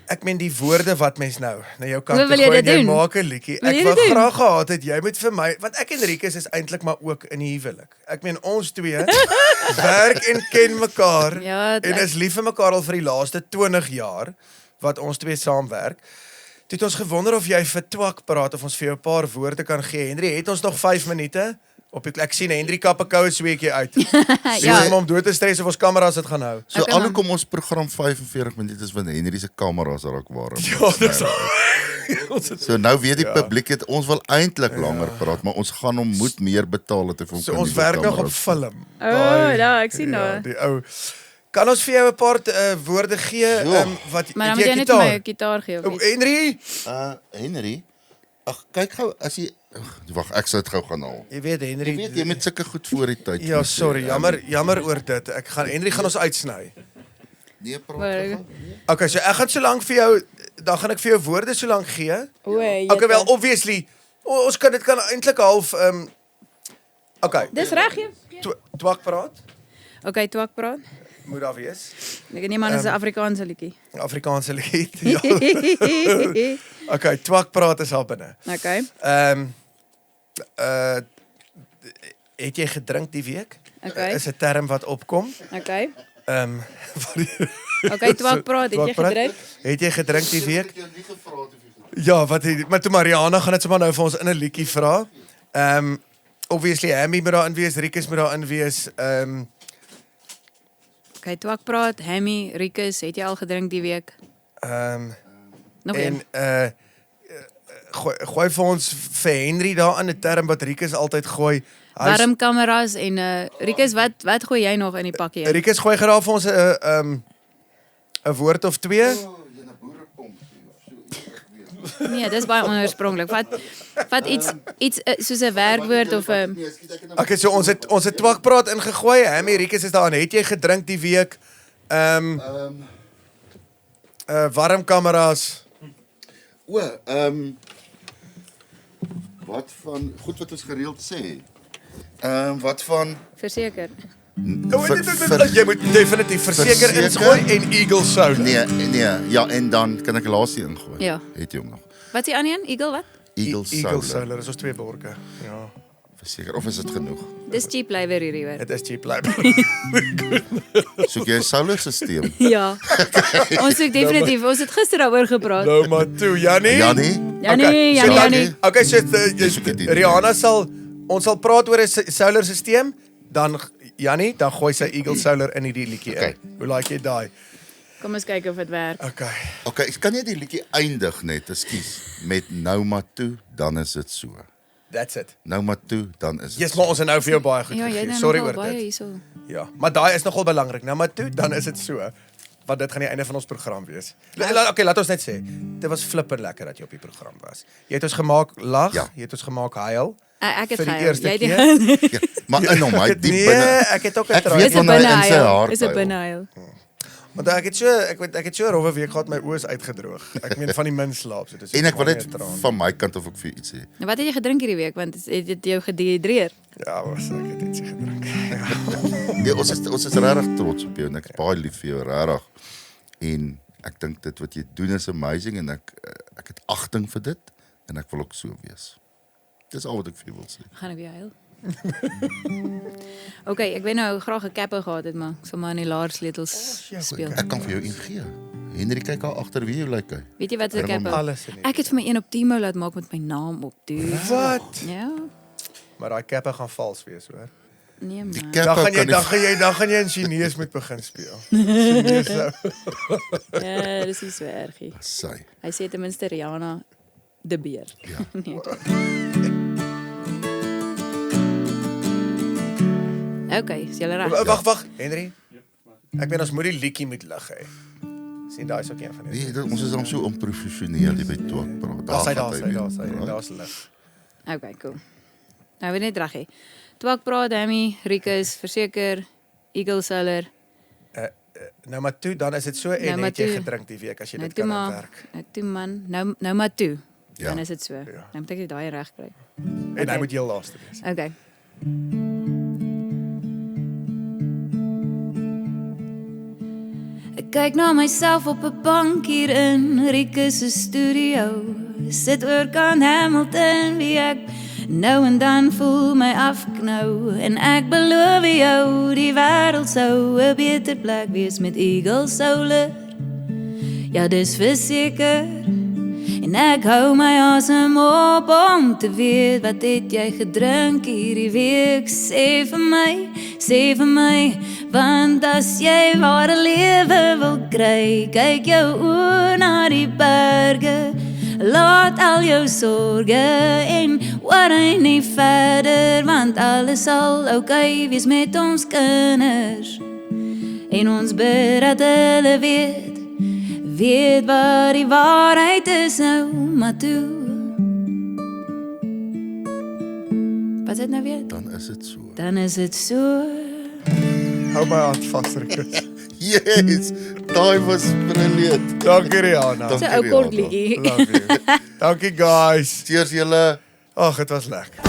ek meen die woorde wat mens nou na jou kant Hoe wil jy dit doen? maak 'n liedjie. Wil jy Ek dit wou doen? graag gehad het jy moet vir my, want ek en Rikus is eintlik maar ook in die huwelik. Ek meen ons twee werk en ken mekaar Ja, en is lief vir mekaar al vir die laaste 20 jaar. wat ons twee saamwerk. Toe het ons gewonder of jy vir Twak praat of ons vir jou 'n paar woorde kan gee. Henry, het ons nog 5 minute? Ek sien Henry kap 'n koue sweetjie uit. Ja. Om dood te stres of ons kameras dit gaan hou. So Okay, man. alhoewel ons program 45 minute is van Henry se kameras raak warm. Ja, dis So nou weet die publiek het ons wil eintlik langer praat, maar ons gaan hom moet meer betaal het So ons werk nog op film. Ja, ek sien Ja, nou. die ou. Kan ons vir jou 'n paar woorde gee wat Maar dan het moet jy jy net vir my 'n gitaar? gitaar gee of iets. Henry, Henry, ag kyk gou as jy wag, ek sou dit gou gaan haal. jy weet Henry. Jy weet jy moet sulke goed voor die tyd. Ja, moet sê. sorry, jammer oor dit. Henry gaan ons uitsny. Nee, praat Maar- gou. Okay, so ek gaan so lank vir jou dan gaan ek vir jou woorde so lank gee. O, Okay, wel obviously ons kan dit kan eintlik half okay, Dis reg jy. Twak praat. Okay, Twak praat. Moet daar wees. Ek neem aan dis 'n Afrikaanse liedjie. Afrikaanse lied. Ja. Okay, Twak praat is al binne. Okay. Het jy gedrink die week? Okay. Is 'n term wat opkom. Okay. Wat Okay, Twak praat, het jy Twak praat? gedrink? Het jy gedrink die week? Ek het jou nie gevra of jy Ja, maar toe Mariana gaan dit sommer nou vir ons in 'n liedjie vra. Obviously Hammy moet daarin wees, Rikus moet daarin wees. Okay, Twak praat, Hammy, Rikus, het jy al gedrink die week? Nog een. En gooi vir ons vir Henry daarin 'n term wat Rikus altyd gooi. Warm kameras en Rikus, wat gooi jy nog in die pakkie? Rikus gooi graag vir ons 'n woord of twee. jy na boerepomp so. Nee, dis baie onoorspronklik. Vat iets soos 'n werkwoord of 'n Nee, skiet ek in 'n Okay, so ons het Twak praat ingegooi. Hammy, Rikus is daarin. Het jy gedrink die week? Warm kameras. Wat van goed wat ons gereeld sê. Wat van verseker. Jy moet definitief verseker Verseker? ingooi en Eagle Soda. nee, ja, en dan kan ek laasie ingooi. Ja. Het jy hom nog? Wat is die ander een? Eagle wat? Eagle Eagle Solar. Solar, dis ons twee borke. Ja. Verseker of is dit genoeg? Dis cheap flavour hierdie hoor. Dit is cheap life. Soek jy 'n solar stelsel? Ja. Ons het definitief, ons het gister daaroor gepraat. Nou maar toe, Jannie. Jannie? Jannie, so dan- Jannie. Okay, so soek dit nie. Rihanna ons sal praat oor 'n solar stelsel, dan Jannie, dan gooi sy Eagle Solar in hierdie liedjie Okay. in. Hoe like jy daai? Kom ons kyk of dit werk. Okay. Okay, kan jy die liedjie eindig net, ekskuus, met nou maar toe, dan is dit so. That's it. Nou maar toe, dan is dit. Yes, maar ons het nou vir jou baie goed Ja, jy gegee. het Sorry nogal oor baie dit. hierso. Ja, maar daai is nogal belangrik. Nou maar toe, dan is dit so. Want dit gaan die einde van ons program wees. Okay, laat ons net sê. Dit was flipper lekker dat jy op die program was. Jy het ons gemaak lag, Ja. jy het ons gemaak huil. Ek het Vir die gehuil. eerste Jy keer? Ja, maar in hom, hy diep Nee, binne. ek het ook 'n Ek traan. weet Dis 'n van hy in sy binnehuil. hart Dis 'n huil. binnehuil. Want ek het so 'n rowwe week gehad, my oë is uitgedroog. Ek meen van die min slaap, so dis. En ek wil baie net traan. van my kant of ek vir iets sê. Nou wat het jy gedrink hierdie week want het dit jou gedehidreer? Ja, was ek het ietsie gedrink. Nee, ons is regtig trots op jou en ek is baie lief vir jou, regtig. En ek dink dit wat jy doen is amazing en ek het agting vir dit en ek wil ook so wees. Dis al wat ek vir jou wil sê. Gaan ek weer huil? Okay, ek weet nou graag 'n kapper gehad het, maar ek sal maar in die laarsleutels speel. Ek kan vir jou een gee. Henry kyk daar agter wie jy lyk hy. Weet jy wat 'n Herman, kapper? Alles in die. Ek het vir my een op Timo laat maak met my naam op, dude. Wat? Ja. Maar daai kappe gaan vals wees, hoor. Nee man. Die Dan kapper gaan jy kan dan gaan jy in Chinese moet begin speel. Chinese nou. Ja, dis nie so ergie. sy. Hy sê ten minste Rihanna de beer. Ja. Nee. Okay, is jy reg? Wag, Henry. Ek weet ons moet die liedjie met lig hê. Sien daai is ook een van die. Nee, ons is dan so onprofessioneel hier by Twak praat. Daar's gaan hy weer. daar's lig. Okay, cool. Nou weet net reg hè. Twak praat Hammy, Rikus, verseker Eagle Solar. Nou maar toe, dan is dit so en maar het jy toe. gedrink die week as jy Nou dit toe kan maar. werk. Nou toe man. Nou maar toe. Ja. Dan is dit so. Ja. Nou moet ek dit daai reg kry. En hy moet heel laaste wees. Okay. Ek kyk na myself op 'n bank hier in Rikus se studio. Sit oor kan Hamilton wie ek nou en dan voel my afknou. En ek beloof jou die wêreld sou 'n beter plek wees met Eagle Solar. Ja, dis verseker. En ek hou my asem op om te weet wat het jy gedrink hierdie week. Sê vir my, want as jy ware lewe wil kry, kyk jou oë na die berge. Laat al jou sorge en worry nie verder, want alles sal oukei wees met ons kinders. En ons bid dat hulle weet wat die waarheid is nou, maar toe. Wat het nou weer? Dan is dit so. Dan is dit so. Hou my hand vas vir 'n kus. Yes, daai was brilliant. Dankie Rihanna. Dankie, So ou kort Rihanna. liedjie. Love you. Dankie guys. Cheers julle. Ag, dit was lekker.